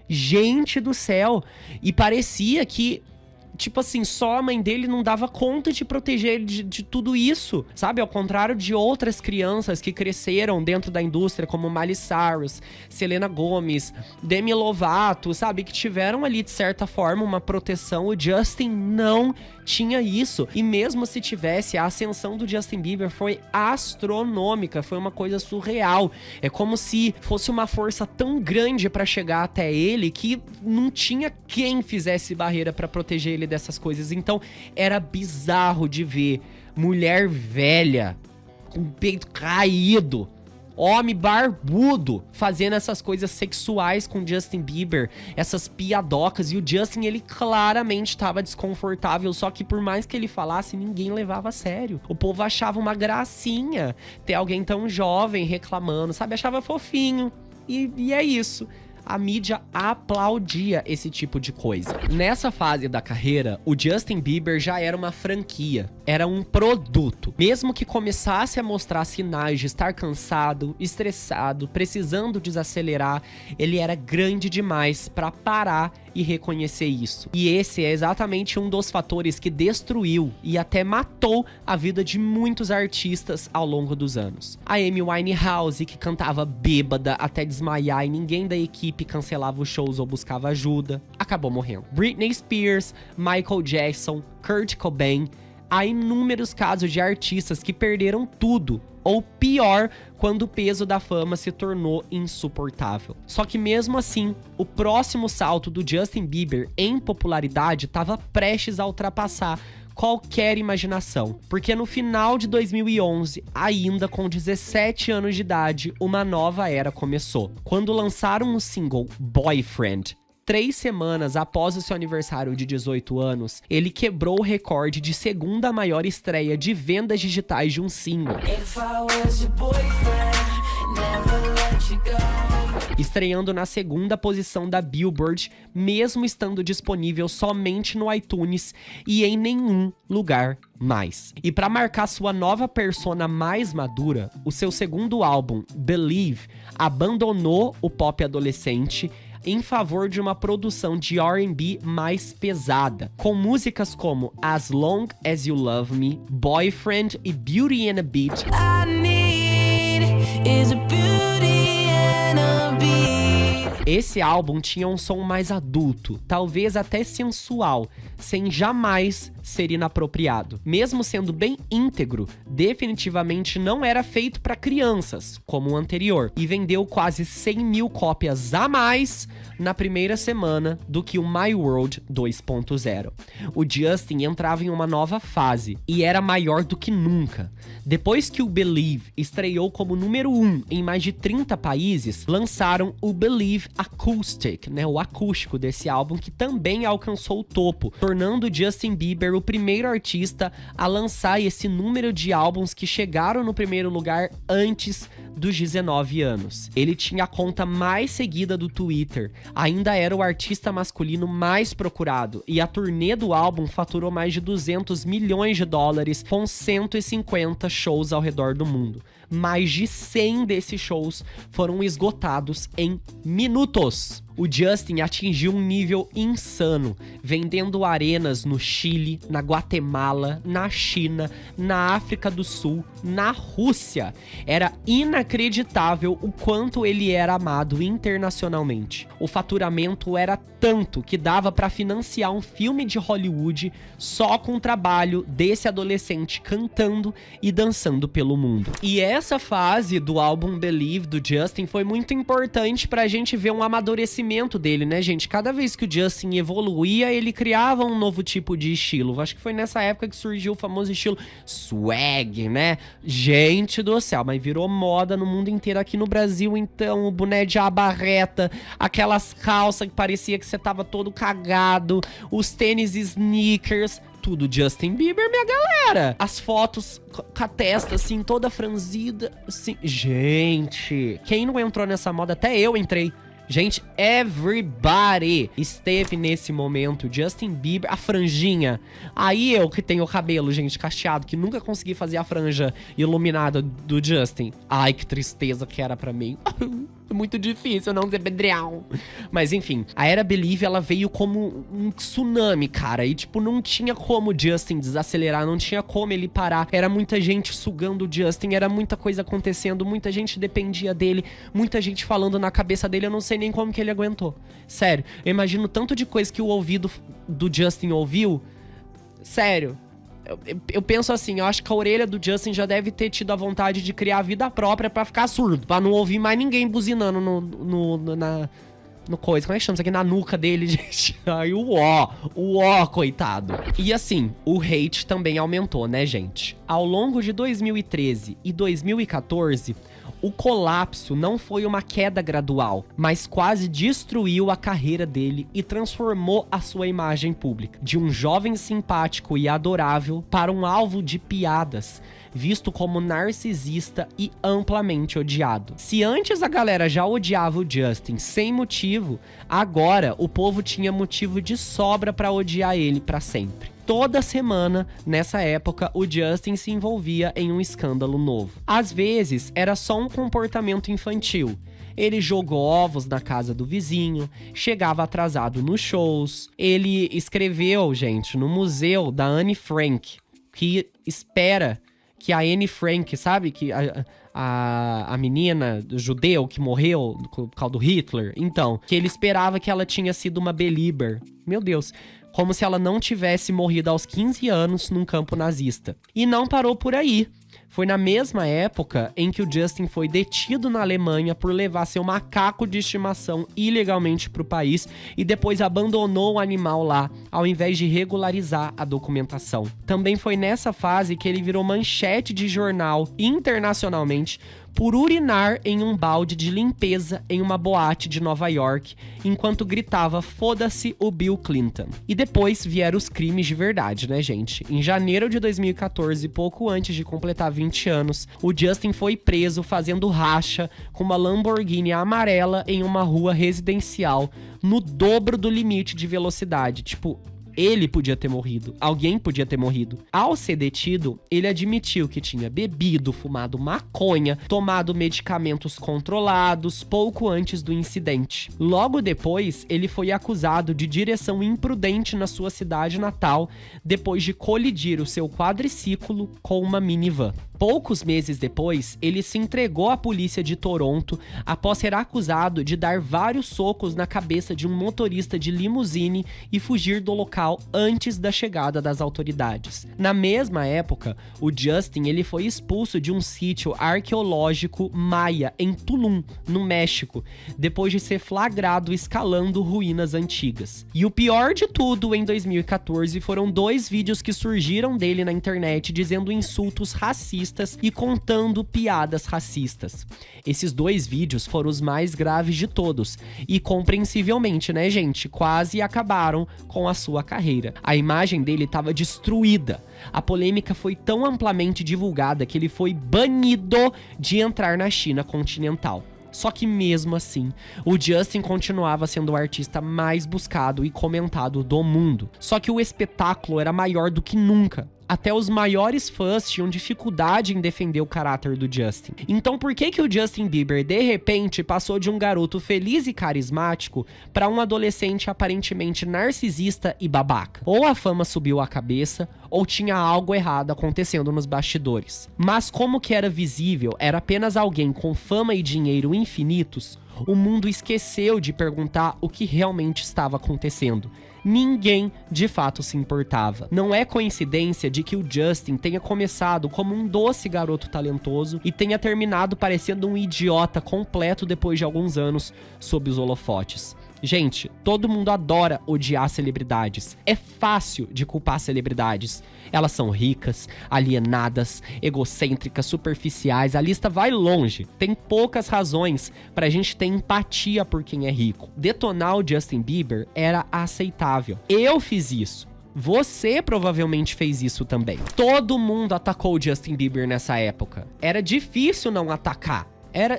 Gente do céu. E parecia que, tipo assim, só a mãe dele não dava conta de proteger ele de tudo isso, sabe? Ao contrário de outras crianças que cresceram dentro da indústria, como Miley Cyrus, Selena Gomez, Demi Lovato, sabe? Que tiveram ali, de certa forma, uma proteção. O Justin não tinha isso. E mesmo se tivesse, a ascensão do Justin Bieber foi astronômica, foi uma coisa surreal. É como se fosse uma força tão grande pra chegar até ele que não tinha quem fizesse barreira pra proteger ele dessas coisas. Então era bizarro de ver mulher velha com o peito caído, homem barbudo fazendo essas coisas sexuais com Justin Bieber, essas piadocas. E o Justin, ele claramente estava desconfortável, só que por mais que ele falasse, ninguém levava a sério. O povo achava uma gracinha ter alguém tão jovem reclamando, sabe? Achava fofinho. E é isso. A mídia aplaudia esse tipo de coisa. Nessa fase da carreira, o Justin Bieber já era uma franquia, era um produto. Mesmo que começasse a mostrar sinais de estar cansado, estressado, precisando desacelerar, ele era grande demais para parar e reconhecer isso. E esse é exatamente um dos fatores que destruiu e até matou a vida de muitos artistas ao longo dos anos. A Amy Winehouse, que cantava bêbada até desmaiar e ninguém da equipe cancelava os shows ou buscava ajuda, acabou morrendo. Britney Spears, Michael Jackson, Kurt Cobain. Há inúmeros casos de artistas que perderam tudo, ou pior, quando o peso da fama se tornou insuportável. Só que mesmo assim, o próximo salto do Justin Bieber em popularidade estava prestes a ultrapassar qualquer imaginação, porque no final de 2011, ainda com 17 anos de idade, uma nova era começou, quando lançaram o single Boyfriend. 3 semanas após o seu aniversário de 18 anos, ele quebrou o recorde de segunda maior estreia de vendas digitais de um single. Estreando na segunda posição da Billboard, mesmo estando disponível somente no iTunes e em nenhum lugar mais. E para marcar sua nova persona mais madura, o seu segundo álbum, Believe, abandonou o pop adolescente em favor de uma produção de R&B mais pesada, com músicas como As Long As You Love Me, Boyfriend e Beauty and a Beat. I need is a beauty and a beat. Esse álbum tinha um som mais adulto, talvez até sensual, sem jamais ser inapropriado. Mesmo sendo bem íntegro, definitivamente não era feito para crianças, como o anterior, e vendeu quase 100 mil cópias a mais na primeira semana do que o My World 2.0. O Justin entrava em uma nova fase e era maior do que nunca. Depois que o Believe estreou como número 1 em mais de 30 países, lançaram o Believe Acoustic, né, o acústico desse álbum, que também alcançou o topo, tornando Justin Bieber o primeiro artista a lançar esse número de álbuns que chegaram no primeiro lugar antes dos 19 anos. Ele tinha a conta mais seguida do Twitter, ainda era o artista masculino mais procurado, e a turnê do álbum faturou mais de 200 milhões de dólares com 150 shows ao redor do mundo. Mais de 100 desses shows foram esgotados em minutos. O Justin atingiu um nível insano, vendendo arenas no Chile, na Guatemala, na China, na África do Sul, na Rússia. Era inacreditável o quanto ele era amado internacionalmente. O faturamento era tanto que dava para financiar um filme de Hollywood só com o trabalho desse adolescente cantando e dançando pelo mundo. E essa fase do álbum Believe do Justin foi muito importante pra gente ver um amadurecimento dele, né, gente? Cada vez que o Justin evoluía, ele criava um novo tipo de estilo. Acho que foi nessa época que surgiu o famoso estilo swag, né? Gente do céu, mas virou moda no mundo inteiro. Aqui no Brasil, então, o boné de abarreta, aquelas calças que parecia que você tava todo cagado, os tênis sneakers, tudo Justin Bieber, minha galera. As fotos com a testa, assim, toda franzida, assim. Gente, quem não entrou nessa moda? Até eu entrei. Gente, everybody esteve nesse momento. Justin Bieber, a franjinha. Aí eu que tenho o cabelo, gente, cacheado, que nunca consegui fazer a franja iluminada do Justin. Ai, que tristeza que era pra mim. Muito difícil não ser bedreão. Mas enfim, a era Believe, ela veio como um tsunami, cara. E tipo, não tinha como o Justin desacelerar, não tinha como ele parar. Era muita gente sugando o Justin, era muita coisa acontecendo, muita gente dependia dele, muita gente falando na cabeça dele. Eu não sei nem como que ele aguentou. Sério, eu imagino tanto de coisa que o ouvido do Justin ouviu. Sério. Eu penso assim, eu acho que a orelha do Justin já deve ter tido a vontade de criar vida própria pra ficar surdo, pra não ouvir mais ninguém buzinando no coisa. Como é que chama isso aqui? Na nuca dele, gente. Aí o ó, coitado. E assim, o hate também aumentou, né, gente? Ao longo de 2013 e 2014, o colapso não foi uma queda gradual, mas quase destruiu a carreira dele e transformou a sua imagem pública. De um jovem simpático e adorável para um alvo de piadas, visto como narcisista e amplamente odiado. Se antes a galera já odiava o Justin sem motivo, agora o povo tinha motivo de sobra para odiar ele para sempre. Toda semana, nessa época, o Justin se envolvia em um escândalo novo. Às vezes, era só um comportamento infantil. Ele jogou ovos na casa do vizinho, chegava atrasado nos shows. Ele escreveu, gente, no museu da Anne Frank, que espera que a Anne Frank, sabe? Que a menina judeu que morreu por causa do Hitler. Então, que ele esperava que ela tinha sido uma belieber. Meu Deus. Como se ela não tivesse morrido aos 15 anos num campo nazista. E não parou por aí. Foi na mesma época em que o Justin foi detido na Alemanha por levar seu macaco de estimação ilegalmente para o país e depois abandonou o animal lá, ao invés de regularizar a documentação. Também foi nessa fase que ele virou manchete de jornal internacionalmente por urinar em um balde de limpeza em uma boate de Nova York, enquanto gritava "foda-se o Bill Clinton". E depois vieram os crimes de verdade, né, gente? Em janeiro de 2014, pouco antes de completar 20 anos, o Justin foi preso fazendo racha com uma Lamborghini amarela em uma rua residencial no dobro do limite de velocidade. Tipo, ele podia ter morrido, alguém podia ter morrido. Ao ser detido, ele admitiu que tinha bebido, fumado maconha, tomado medicamentos controlados pouco antes do incidente. Logo depois, ele foi acusado de direção imprudente na sua cidade natal, depois de colidir o seu quadriciclo com uma minivan. Poucos meses depois, ele se entregou à polícia de Toronto após ser acusado de dar vários socos na cabeça de um motorista de limusine e fugir do local antes da chegada das autoridades. Na mesma época, o Justin ele foi expulso de um sítio arqueológico maia em Tulum, no México, depois de ser flagrado escalando ruínas antigas. E o pior de tudo, em 2014, foram 2 vídeos que surgiram dele na internet dizendo insultos racistas e contando piadas racistas. Esses 2 vídeos foram os mais graves de todos e, compreensivelmente, né, gente, quase acabaram com a sua carreira. A imagem dele estava destruída. A polêmica foi tão amplamente divulgada que ele foi banido de entrar na China continental. Só que mesmo assim, o Justin continuava sendo o artista mais buscado e comentado do mundo. Só que o espetáculo era maior do que nunca. Até os maiores fãs tinham dificuldade em defender o caráter do Justin. Então por que o Justin Bieber, de repente, passou de um garoto feliz e carismático para um adolescente aparentemente narcisista e babaca? Ou a fama subiu a cabeça, ou tinha algo errado acontecendo nos bastidores. Mas como que era visível, era apenas alguém com fama e dinheiro infinitos, o mundo esqueceu de perguntar o que realmente estava acontecendo. Ninguém de fato se importava. Não é coincidência de que o Justin tenha começado como um doce garoto talentoso e tenha terminado parecendo um idiota completo depois de alguns anos sob os holofotes. Gente, todo mundo adora odiar celebridades. É fácil de culpar celebridades. Elas são ricas, alienadas, egocêntricas, superficiais. A lista vai longe. Tem poucas razões pra gente ter empatia por quem é rico. Detonar o Justin Bieber era aceitável. Eu fiz isso. Você provavelmente fez isso também. Todo mundo atacou o Justin Bieber nessa época. Era difícil não atacar.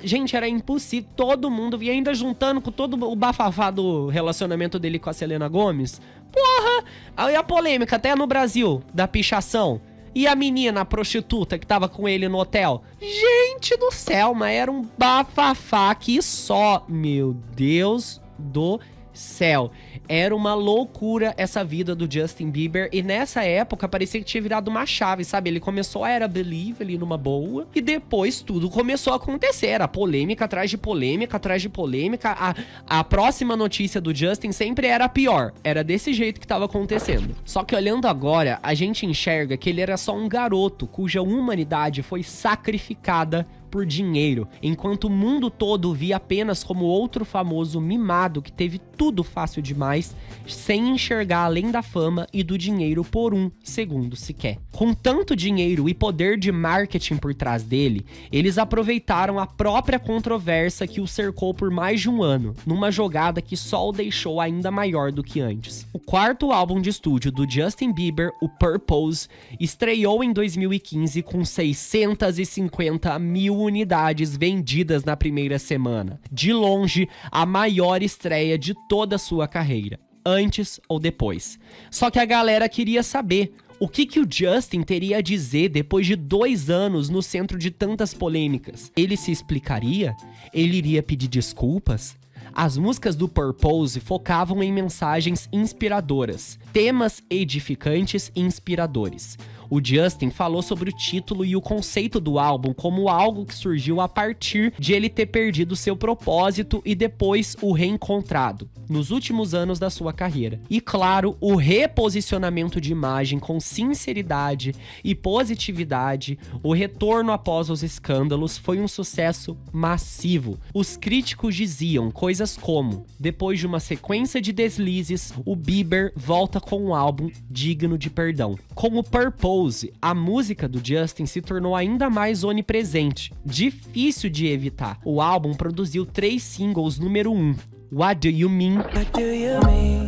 Gente, era impossível, todo mundo, e ainda juntando com todo o bafafá do relacionamento dele com a Selena Gomez. Porra! Aí a polêmica, até no Brasil, da pichação. E a menina, a prostituta, que tava com ele no hotel. Gente do céu, mas era um bafafá que só, meu Deus do céu. Era uma loucura essa vida do Justin Bieber, e nessa época parecia que tinha virado uma chave, sabe? Ele começou a era Believe ali numa boa, e depois tudo começou a acontecer, era polêmica atrás de polêmica, atrás de polêmica. A próxima notícia do Justin sempre era pior, era desse jeito que tava acontecendo. Só que olhando agora, a gente enxerga que ele era só um garoto cuja humanidade foi sacrificada por dinheiro, enquanto o mundo todo o via apenas como outro famoso mimado que teve tudo fácil demais, sem enxergar além da fama e do dinheiro por um segundo sequer. Com tanto dinheiro e poder de marketing por trás dele, eles aproveitaram a própria controvérsia que o cercou por mais de um ano, numa jogada que só o deixou ainda maior do que antes. O 4º álbum de estúdio do Justin Bieber, o Purpose, estreou em 2015 com 650 mil unidades vendidas na primeira semana. De longe, a maior estreia de toda a sua carreira, antes ou depois. Só que a galera queria saber o que o Justin teria a dizer depois de 2 anos no centro de tantas polêmicas. Ele se explicaria? Ele iria pedir desculpas? As músicas do Purpose focavam em mensagens inspiradoras, temas edificantes e inspiradores. O Justin falou sobre o título e o conceito do álbum como algo que surgiu a partir de ele ter perdido seu propósito e depois o reencontrado, nos últimos anos da sua carreira. E claro, o reposicionamento de imagem com sinceridade e positividade, o retorno após os escândalos, foi um sucesso massivo. Os críticos diziam coisas como: depois de uma sequência de deslizes, o Bieber volta com um álbum digno de perdão. Com o Purpose, Purpose, a música do Justin se tornou ainda mais onipresente, difícil de evitar. O álbum produziu 3 singles número 1. What Do You Mean? What do you mean?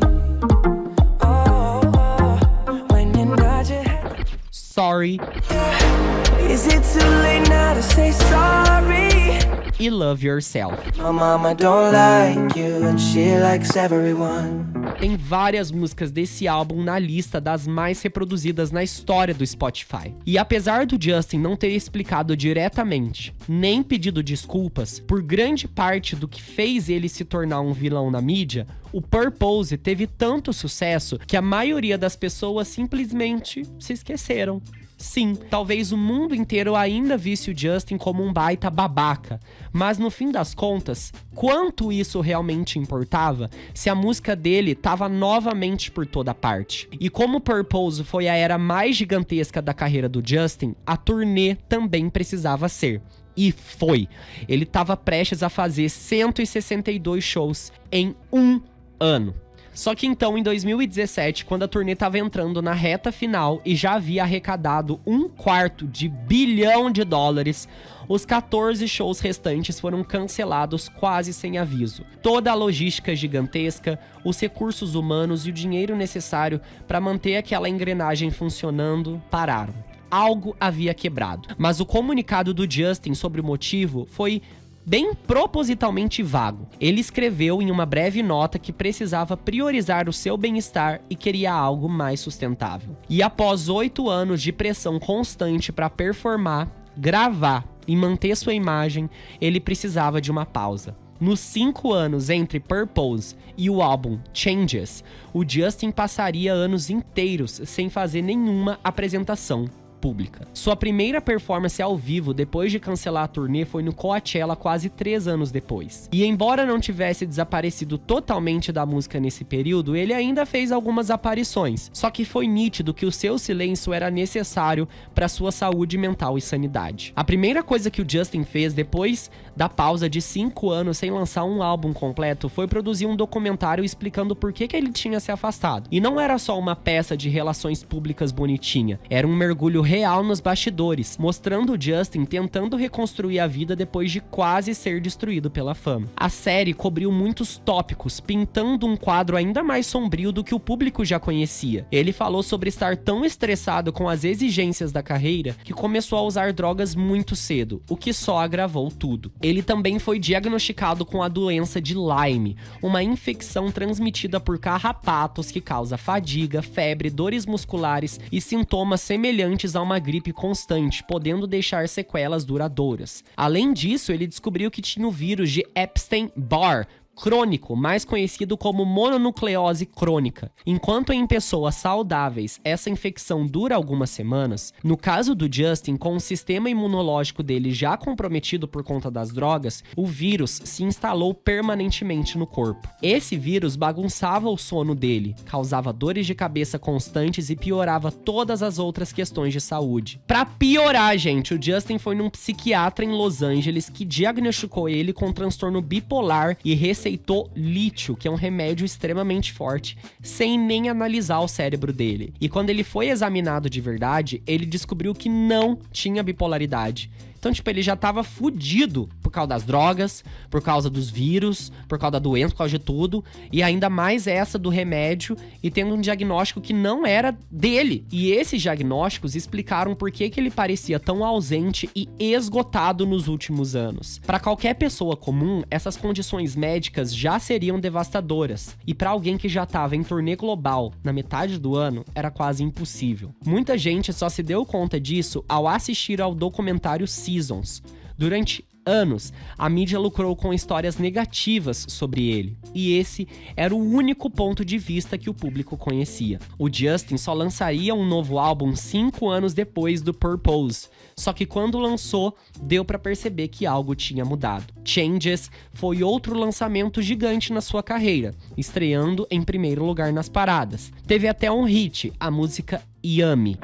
When you nod your head. Sorry. Is it too late now to say sorry? E Love Yourself. My mama don't like you and she likes everyone. Tem várias músicas desse álbum na lista das mais reproduzidas na história do Spotify. E apesar do Justin não ter explicado diretamente, nem pedido desculpas, por grande parte do que fez ele se tornar um vilão na mídia, o Purpose teve tanto sucesso que a maioria das pessoas simplesmente se esqueceram. Sim, talvez o mundo inteiro ainda visse o Justin como um baita babaca, mas no fim das contas, quanto isso realmente importava se a música dele tava novamente por toda parte? E como Purpose foi a era mais gigantesca da carreira do Justin, a turnê também precisava ser. E foi. Ele estava prestes a fazer 162 shows em um ano. Só que então, em 2017, quando a turnê estava entrando na reta final e já havia arrecadado $250 bilhão, os 14 shows restantes foram cancelados quase sem aviso. Toda a logística gigantesca, os recursos humanos e o dinheiro necessário para manter aquela engrenagem funcionando pararam. Algo havia quebrado. Mas o comunicado do Justin sobre o motivo foi bem propositalmente vago. Ele escreveu em uma breve nota que precisava priorizar o seu bem-estar e queria algo mais sustentável. E após 8 anos de pressão constante para performar, gravar e manter sua imagem, ele precisava de uma pausa. Nos 5 anos entre Purpose e o álbum Changes, o Justin passaria anos inteiros sem fazer nenhuma apresentação pública. Sua primeira performance ao vivo depois de cancelar a turnê foi no Coachella quase 3 anos depois. E embora não tivesse desaparecido totalmente da música nesse período, ele ainda fez algumas aparições. Só que foi nítido que o seu silêncio era necessário para sua saúde mental e sanidade. A primeira coisa que o Justin fez depois da pausa de 5 anos sem lançar um álbum completo foi produzir um documentário explicando por que ele tinha se afastado. E não era só uma peça de relações públicas bonitinha, era um mergulho real nos bastidores, mostrando o Justin tentando reconstruir a vida depois de quase ser destruído pela fama. A série cobriu muitos tópicos, pintando um quadro ainda mais sombrio do que o público já conhecia. Ele falou sobre estar tão estressado com as exigências da carreira que começou a usar drogas muito cedo, o que só agravou tudo. Ele também foi diagnosticado com a doença de Lyme, uma infecção transmitida por carrapatos que causa fadiga, febre, dores musculares e sintomas semelhantes a uma gripe constante, podendo deixar sequelas duradouras. Além disso, ele descobriu que tinha o vírus de Epstein-Barr crônico, mais conhecido como mononucleose crônica. Enquanto em pessoas saudáveis essa infecção dura algumas semanas, no caso do Justin, com o sistema imunológico dele já comprometido por conta das drogas, o vírus se instalou permanentemente no corpo. Esse vírus bagunçava o sono dele, causava dores de cabeça constantes e piorava todas as outras questões de saúde. Pra piorar, gente, o Justin foi num psiquiatra em Los Angeles que diagnosticou ele com transtorno bipolar e receitou lítio, que é um remédio extremamente forte, sem nem analisar o cérebro dele. E quando ele foi examinado de verdade, ele descobriu que não tinha bipolaridade. Então, ele já tava fudido por causa das drogas, por causa dos vírus, por causa da doença, por causa de tudo. E ainda mais essa do remédio e tendo um diagnóstico que não era dele. E esses diagnósticos explicaram por que ele parecia tão ausente e esgotado nos últimos anos. Para qualquer pessoa comum, essas condições médicas já seriam devastadoras. E para alguém que já tava em turnê global na metade do ano, era quase impossível. Muita gente só se deu conta disso ao assistir ao documentário Seasons. Durante anos, a mídia lucrou com histórias negativas sobre ele, e esse era o único ponto de vista que o público conhecia. O Justin só lançaria um novo álbum 5 anos depois do Purpose, só que quando lançou, deu pra perceber que algo tinha mudado. Changes foi outro lançamento gigante na sua carreira, estreando em primeiro lugar nas paradas. Teve até um hit, a música Yummy.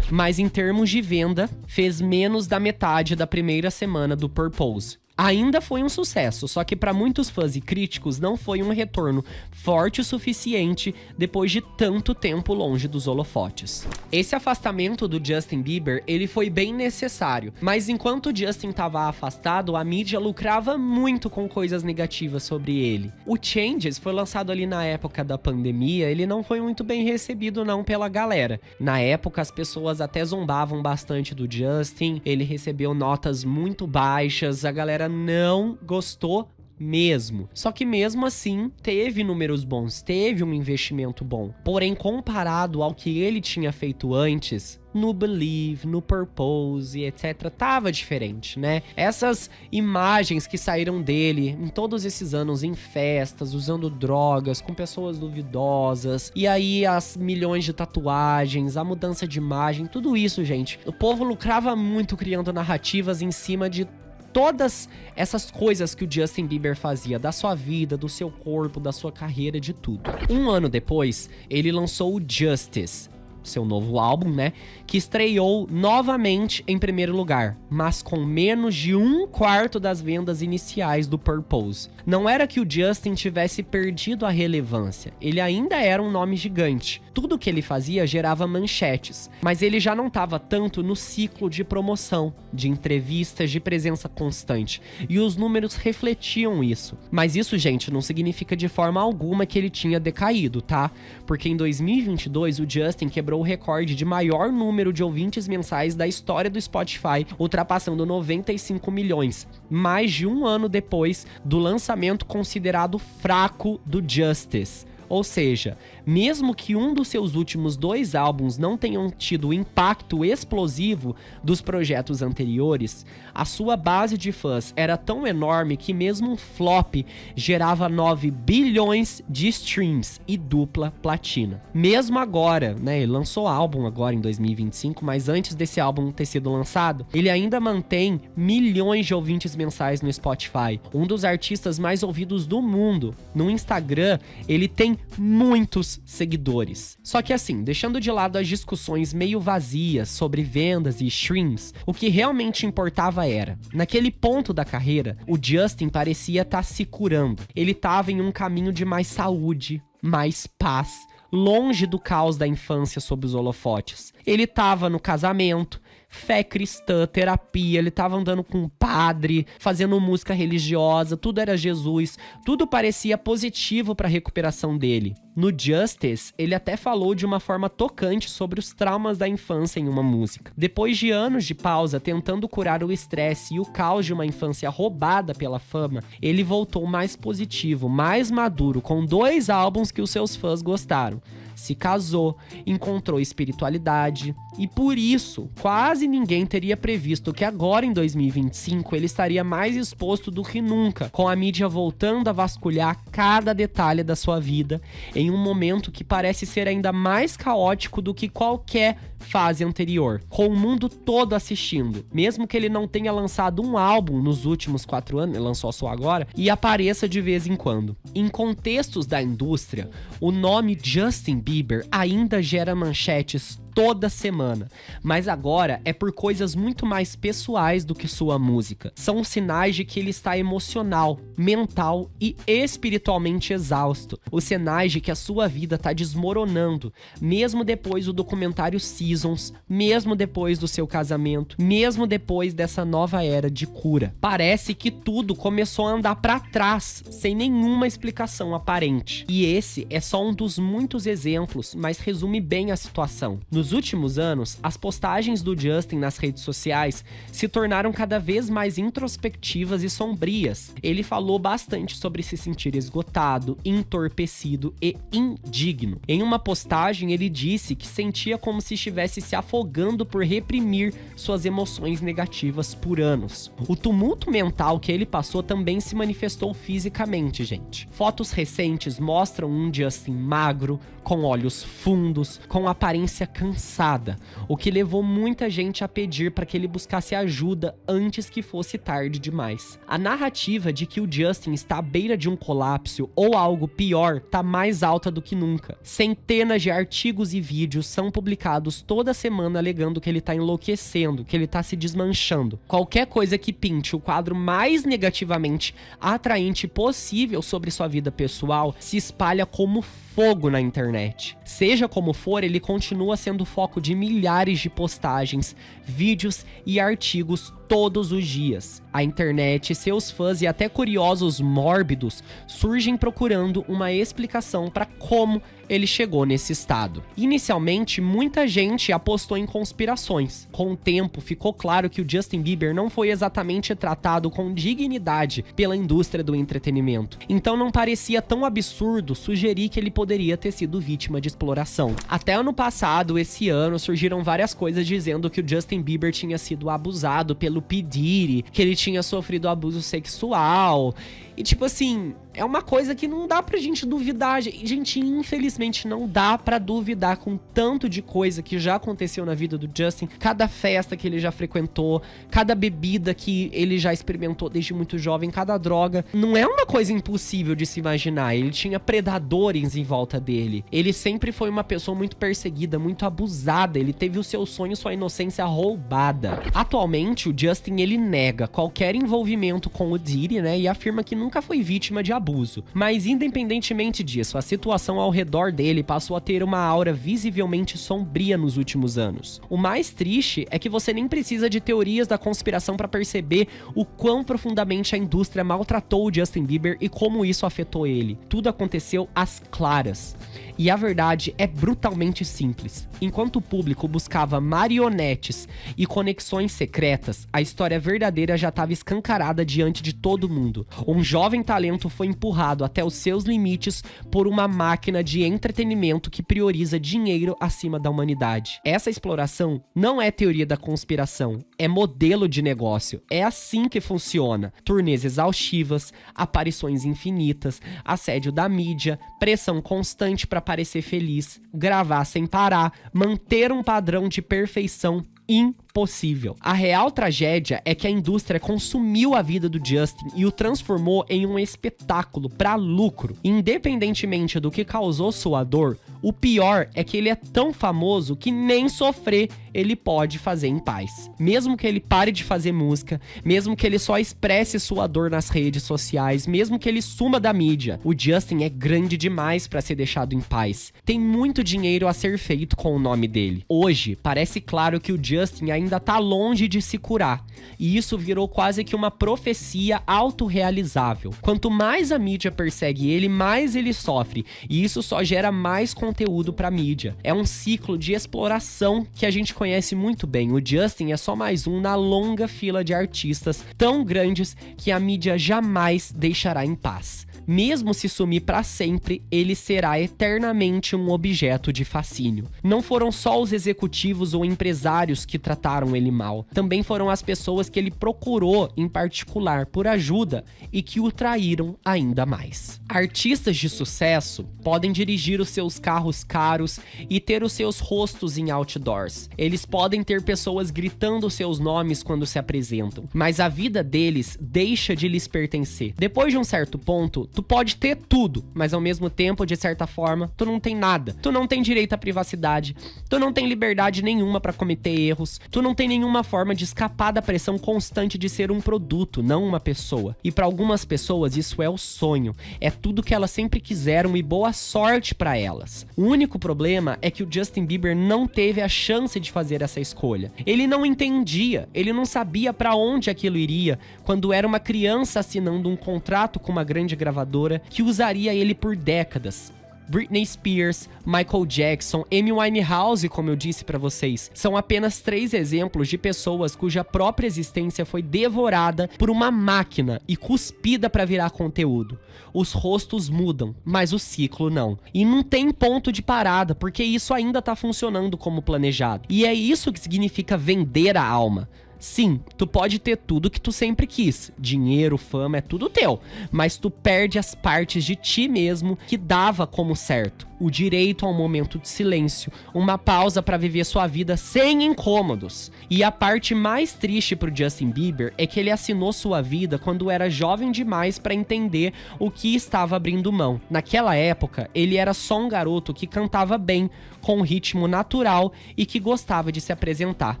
Mas em termos de venda, fez menos da metade da primeira semana do Purpose. Ainda foi um sucesso, só que para muitos fãs e críticos não foi um retorno forte o suficiente depois de tanto tempo longe dos holofotes. Esse afastamento do Justin Bieber, ele foi bem necessário, mas enquanto o Justin estava afastado, a mídia lucrava muito com coisas negativas sobre ele. O Changes foi lançado ali na época da pandemia, ele não foi muito bem recebido não pela galera. Na época as pessoas até zombavam bastante do Justin, ele recebeu notas muito baixas, a galera não gostou mesmo. Só que mesmo assim, teve números bons, teve um investimento bom. Porém, comparado ao que ele tinha feito antes, no Believe, no Purpose, etc, tava diferente, né? Essas imagens que saíram dele em todos esses anos em festas, usando drogas, com pessoas duvidosas, e aí as milhões de tatuagens, a mudança de imagem, tudo isso, gente. O povo lucrava muito criando narrativas em cima de todas essas coisas que o Justin Bieber fazia, da sua vida, do seu corpo, da sua carreira, de tudo. Um ano depois, ele lançou o Justice, seu novo álbum, né, que estreou novamente em primeiro lugar, mas com menos de 1/4 das vendas iniciais do Purpose. Não era que o Justin tivesse perdido a relevância, ele ainda era um nome gigante. Tudo que ele fazia gerava manchetes, mas ele já não estava tanto no ciclo de promoção, de entrevistas, de presença constante, e os números refletiam isso. Mas isso, gente, não significa de forma alguma que ele tinha decaído, tá? Porque em 2022 o Justin quebrou o recorde de maior número de ouvintes mensais da história do Spotify, ultrapassando 95 milhões, mais de um ano depois do lançamento considerado fraco do Justice. Ou seja, mesmo que um dos seus últimos 2 álbuns não tenham tido o impacto explosivo dos projetos anteriores, a sua base de fãs era tão enorme que mesmo um flop gerava 9 bilhões de streams e dupla platina. Mesmo agora, né, ele lançou álbum agora em 2025, mas antes desse álbum ter sido lançado, ele ainda mantém milhões de ouvintes mensais no Spotify, um dos artistas mais ouvidos do mundo. No Instagram, ele tem muitos seguidores. Só que assim, deixando de lado as discussões meio vazias sobre vendas e streams, o que realmente importava era, naquele ponto da carreira, o Justin parecia estar se curando. Ele estava em um caminho de mais saúde, mais paz, longe do caos da infância sob os holofotes. Ele estava no casamento, fé cristã, terapia, ele tava andando com um padre, fazendo música religiosa, tudo era Jesus, tudo parecia positivo para a recuperação dele. No Justice, ele até falou de uma forma tocante sobre os traumas da infância em uma música. Depois de anos de pausa tentando curar o estresse e o caos de uma infância roubada pela fama, ele voltou mais positivo, mais maduro, com 2 álbuns que os seus fãs gostaram. Se casou, encontrou espiritualidade e por isso, quase ninguém teria previsto que agora em 2025 ele estaria mais exposto do que nunca, com a mídia voltando a vasculhar cada detalhe da sua vida em um momento que parece ser ainda mais caótico do que qualquer fase anterior, com o mundo todo assistindo, mesmo que ele não tenha lançado um álbum nos últimos 4 anos, ele lançou só agora, e apareça de vez em quando. Em contextos da indústria, o nome Justin Bieber ainda gera manchetes toda semana, mas agora é por coisas muito mais pessoais do que sua música. São sinais de que ele está emocional, mental e espiritualmente exausto. Os sinais de que a sua vida está desmoronando, mesmo depois do documentário Seasons, mesmo depois do seu casamento, mesmo depois dessa nova era de cura. Parece que tudo começou a andar para trás, sem nenhuma explicação aparente. E esse é só um dos muitos exemplos, mas resume bem a situação. Nos últimos anos, as postagens do Justin nas redes sociais se tornaram cada vez mais introspectivas e sombrias. Ele falou bastante sobre se sentir esgotado, entorpecido e indigno. Em uma postagem, ele disse que sentia como se estivesse se afogando por reprimir suas emoções negativas por anos. O tumulto mental que ele passou também se manifestou fisicamente, gente. Fotos recentes mostram um Justin magro, com olhos fundos, com aparência cansada, cansada, o que levou muita gente a pedir para que ele buscasse ajuda antes que fosse tarde demais. A narrativa de que o Justin está à beira de um colapso ou algo pior tá mais alta do que nunca. Centenas de artigos e vídeos são publicados toda semana alegando que ele tá enlouquecendo, que ele tá se desmanchando. Qualquer coisa que pinte o quadro mais negativamente atraente possível sobre sua vida pessoal se espalha como fogo na internet. Seja como for, ele continua sendo foco de milhares de postagens, vídeos e artigos todos os dias. A internet, seus fãs e até curiosos mórbidos surgem procurando uma explicação para como ele chegou nesse estado. Inicialmente, muita gente apostou em conspirações. Com o tempo, ficou claro que o Justin Bieber não foi exatamente tratado com dignidade pela indústria do entretenimento. Então não parecia tão absurdo sugerir que ele poderia ter sido vítima de exploração. Até ano passado, esse ano, surgiram várias coisas dizendo que o Justin Bieber tinha sido abusado pelo P. Diddy, que ele tinha sofrido abuso sexual. E tipo assim, é uma coisa que não dá pra gente duvidar. Gente, infelizmente não dá pra duvidar com tanto de coisa que já aconteceu na vida do Justin. Cada festa que ele já frequentou, cada bebida que ele já experimentou desde muito jovem, cada droga. Não é uma coisa impossível de se imaginar. Ele tinha predadores em volta dele. Ele sempre foi uma pessoa muito perseguida, muito abusada. Ele teve o seu sonho, sua inocência roubada. Atualmente, o Justin, ele nega qualquer envolvimento com o Diddy, né? E afirma que nunca foi vítima de abuso. Mas independentemente disso, a situação ao redor dele passou a ter uma aura visivelmente sombria nos últimos anos. O mais triste é que você nem precisa de teorias da conspiração para perceber o quão profundamente a indústria maltratou o Justin Bieber e como isso afetou ele. Tudo aconteceu às claras. E a verdade é brutalmente simples. Enquanto o público buscava marionetes e conexões secretas, a história verdadeira já estava escancarada diante de todo mundo. Um jovem talento foi empurrado até os seus limites por uma máquina de entretenimento que prioriza dinheiro acima da humanidade. Essa exploração não é teoria da conspiração, é modelo de negócio. É assim que funciona. Turnês exaustivas, aparições infinitas, assédio da mídia, pressão constante para parecer feliz, gravar sem parar, manter um padrão de perfeição impossível. A real tragédia é que a indústria consumiu a vida do Justin e o transformou em um espetáculo para lucro. Independentemente do que causou sua dor, o pior é que ele é tão famoso que nem sofrer ele pode fazer em paz. Mesmo que ele pare de fazer música, mesmo que ele só expresse sua dor nas redes sociais, mesmo que ele suma da mídia, o Justin é grande demais para ser deixado em paz. Tem muito dinheiro a ser feito com o nome dele. Hoje, parece claro que o Justin ainda tá longe de se curar, e isso virou quase que uma profecia autorrealizável. Quanto mais a mídia persegue ele, mais ele sofre, e isso só gera mais conteúdo pra mídia. É um ciclo de exploração que a gente conhece muito bem. O Justin é só mais um na longa fila de artistas tão grandes que a mídia jamais deixará em paz. Mesmo se sumir pra sempre, ele será eternamente um objeto de fascínio. Não foram só os executivos ou empresários que trataram ele mal, também foram as pessoas que ele procurou em particular por ajuda e que o traíram ainda mais. Artistas de sucesso podem dirigir os seus carros caros e ter os seus rostos em outdoors. Eles podem ter pessoas gritando seus nomes quando se apresentam, mas a vida deles deixa de lhes pertencer. Depois de um certo ponto, tu pode ter tudo, mas ao mesmo tempo, de certa forma, tu não tem nada. Tu não tem direito à privacidade, tu não tem liberdade nenhuma pra cometer erros, tu não tem nenhuma forma de escapar da pressão constante de ser um produto, não uma pessoa. E pra algumas pessoas isso é o sonho, é tudo que elas sempre quiseram e boa sorte pra elas. O único problema é que o Justin Bieber não teve a chance de fazer essa escolha. Ele não entendia, ele não sabia pra onde aquilo iria quando era uma criança assinando um contrato com uma grande gravadora que usaria ele por décadas. Britney Spears, Michael Jackson, Amy Winehouse, como eu disse pra vocês, são apenas 3 exemplos de pessoas cuja própria existência foi devorada por uma máquina e cuspida pra virar conteúdo. Os rostos mudam, mas o ciclo não. E não tem ponto de parada, porque isso ainda tá funcionando como planejado. E é isso que significa vender a alma. Sim, tu pode ter tudo que tu sempre quis, dinheiro, fama, é tudo teu, mas tu perde as partes de ti mesmo que dava como certo. o direito a um momento de silêncio, uma pausa para viver sua vida sem incômodos. E a parte mais triste pro Justin Bieber é que ele assinou sua vida quando era jovem demais para entender o que estava abrindo mão. Naquela época, ele era só um garoto que cantava bem, com um ritmo natural e que gostava de se apresentar.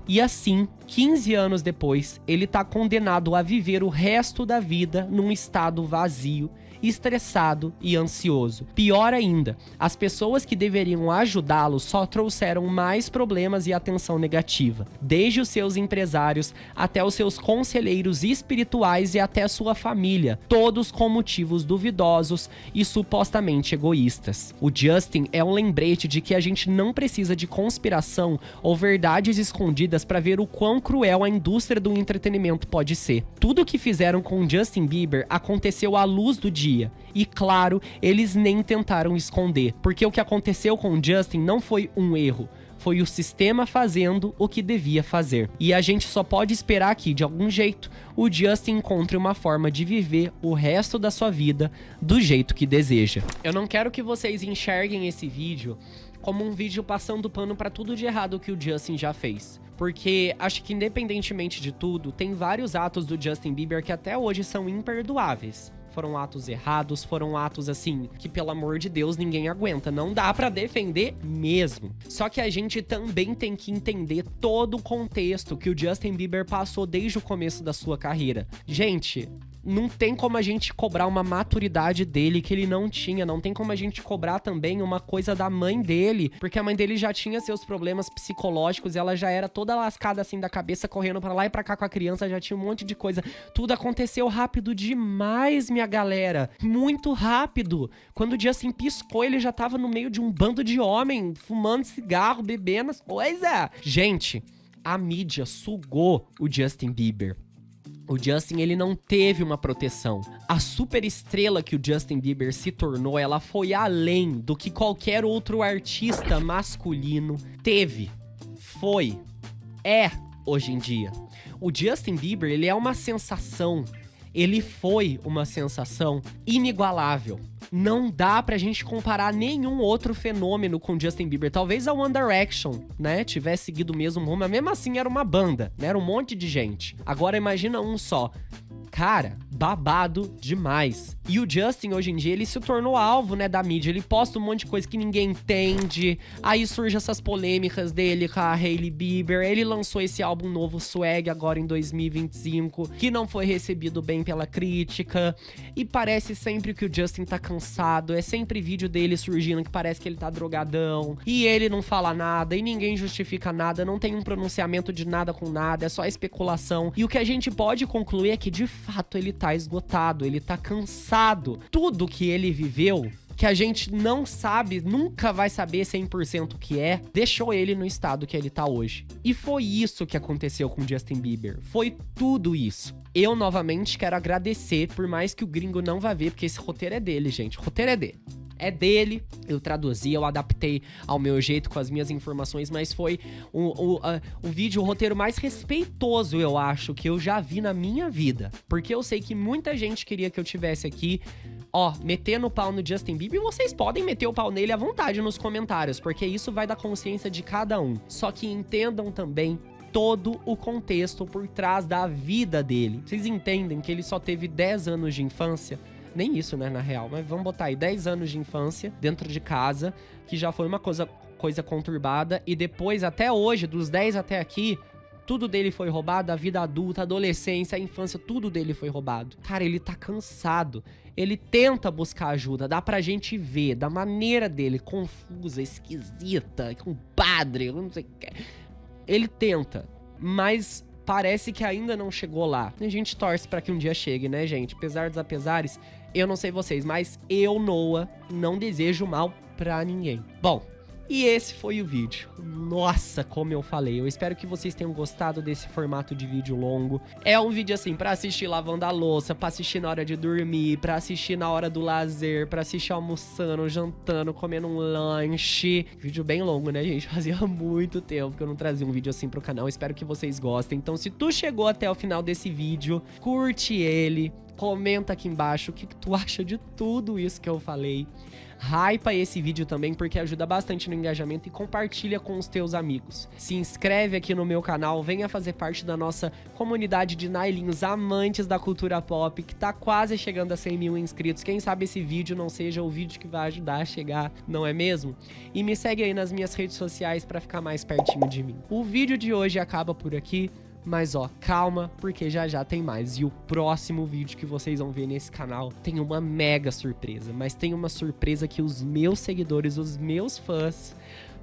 E assim, 15 anos depois, ele tá condenado a viver o resto da vida num estado vazio, estressado e ansioso. Pior ainda, as pessoas que deveriam ajudá-lo só trouxeram mais problemas e atenção negativa, desde os seus empresários até os seus conselheiros espirituais e até sua família, todos com motivos duvidosos e supostamente egoístas. O Justin é um lembrete de que a gente não precisa de conspiração ou verdades escondidas para ver o quão cruel a indústria do entretenimento pode ser. Tudo o que fizeram com Justin Bieber aconteceu à luz do dia. E claro, eles nem tentaram esconder, porque o que aconteceu com o Justin não foi um erro, foi o sistema fazendo o que devia fazer. E a gente só pode esperar que, de algum jeito, o Justin encontre uma forma de viver o resto da sua vida do jeito que deseja. Eu não quero que vocês enxerguem esse vídeo como um vídeo passando pano pra tudo de errado que o Justin já fez. Porque acho que, independentemente de tudo, tem vários atos do Justin Bieber que até hoje são imperdoáveis. Foram atos errados, foram atos assim, que pelo amor de Deus ninguém aguenta, não dá pra defender mesmo. Só que a gente também tem que entender todo o contexto que o Justin Bieber passou desde o começo da sua carreira. Gente, não tem como a gente cobrar uma maturidade dele que ele não tinha, não tem como a gente cobrar também uma coisa da mãe dele, porque a mãe dele já tinha seus problemas psicológicos, ela já era toda lascada assim da cabeça, correndo pra lá e pra cá com a criança, já tinha um monte de coisa. Tudo aconteceu rápido demais, minha galera, muito rápido. Quando o Justin piscou, ele já tava no meio de um bando de homem, fumando cigarro, bebendo as coisas. Gente, a mídia sugou o Justin Bieber. O Justin, ele não teve uma proteção. A super estrela que o Justin Bieber se tornou, ela foi além do que qualquer outro artista masculino teve, é hoje em dia. O Justin Bieber, ele é uma sensação. Ele foi uma sensação inigualável. Não dá pra gente comparar nenhum outro fenômeno com Justin Bieber. Talvez a One Direction, né, tivesse seguido o mesmo rumo, mas mesmo assim era uma banda, né, era um monte de gente. Agora imagina um só. Cara, babado demais. E o Justin, hoje em dia, ele se tornou alvo, né, da mídia. Ele posta um monte de coisa que ninguém entende. Aí surgem essas polêmicas dele com a Hailey Bieber. Ele lançou esse álbum novo, Swag, agora em 2025, que não foi recebido bem pela crítica. E parece sempre que o Justin tá cansado. É sempre vídeo dele surgindo que parece que ele tá drogadão. E ele não fala nada, e ninguém justifica nada. Não tem um pronunciamento de nada com nada, é só especulação. E o que a gente pode concluir é que, de fato, ele tá esgotado, ele tá cansado. Tudo que ele viveu, que a gente não sabe, nunca vai saber 100% o que é, deixou ele no estado que ele tá hoje. E foi isso que aconteceu com Justin Bieber. Foi tudo isso. Eu, novamente, quero agradecer, por mais que o gringo não vá ver, porque esse roteiro é dele, gente. O roteiro é dele. É dele, eu traduzi, eu adaptei ao meu jeito com as minhas informações, mas foi o vídeo, o roteiro mais respeitoso, eu acho, que eu já vi na minha vida. Porque eu sei que muita gente queria que eu tivesse aqui, ó, metendo o pau no Justin Bieber, e vocês podem meter o pau nele à vontade nos comentários, porque isso vai da consciência de cada um. Só que entendam também todo o contexto por trás da vida dele. Vocês entendem que ele só teve 10 anos de infância? Nem isso, né, na real, mas vamos botar aí 10 anos de infância dentro de casa, que já foi uma coisa conturbada, e depois, até hoje, dos 10 até aqui, tudo dele foi roubado, a vida adulta, a adolescência, a infância, tudo dele foi roubado. Cara, ele tá cansado, ele tenta buscar ajuda, dá pra gente ver, da maneira dele, confusa, esquisita, com padre, não sei o que. Ele tenta, mas parece que ainda não chegou lá. A gente torce pra que um dia chegue, né, gente? Apesar dos apesares, eu não sei vocês, mas eu, Noah, não desejo mal pra ninguém. Bom, e esse foi o vídeo. Nossa, como eu falei, eu espero que vocês tenham gostado desse formato de vídeo longo. É um vídeo assim, pra assistir lavando a louça, pra assistir na hora de dormir, pra assistir na hora do lazer, pra assistir almoçando, jantando, comendo um lanche. Vídeo bem longo, né, gente? Fazia muito tempo que eu não trazia um vídeo assim pro canal. Espero que vocês gostem. Então, se tu chegou até o final desse vídeo, curte ele, Comenta aqui embaixo o que tu acha de tudo isso que eu falei. Hypa esse vídeo também porque ajuda bastante no engajamento e compartilha com os teus amigos. Se inscreve aqui no meu canal, venha fazer parte da nossa comunidade de Nailinhos amantes da cultura pop, que tá quase chegando a 100 mil inscritos. Quem sabe esse vídeo não seja o vídeo que vai ajudar a chegar, não é mesmo? E me segue aí nas minhas redes sociais pra ficar mais pertinho de mim. O vídeo de hoje acaba por aqui. Mas ó, calma, porque já já tem mais. E o próximo vídeo que vocês vão ver nesse canal tem uma mega surpresa. Mas tem uma surpresa que os meus seguidores, os meus fãs,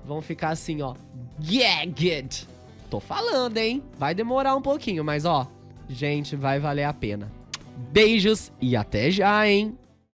vão ficar assim, ó, gagged. Tô falando, hein? Vai demorar um pouquinho, mas ó, gente, vai valer a pena. Beijos e até já, hein?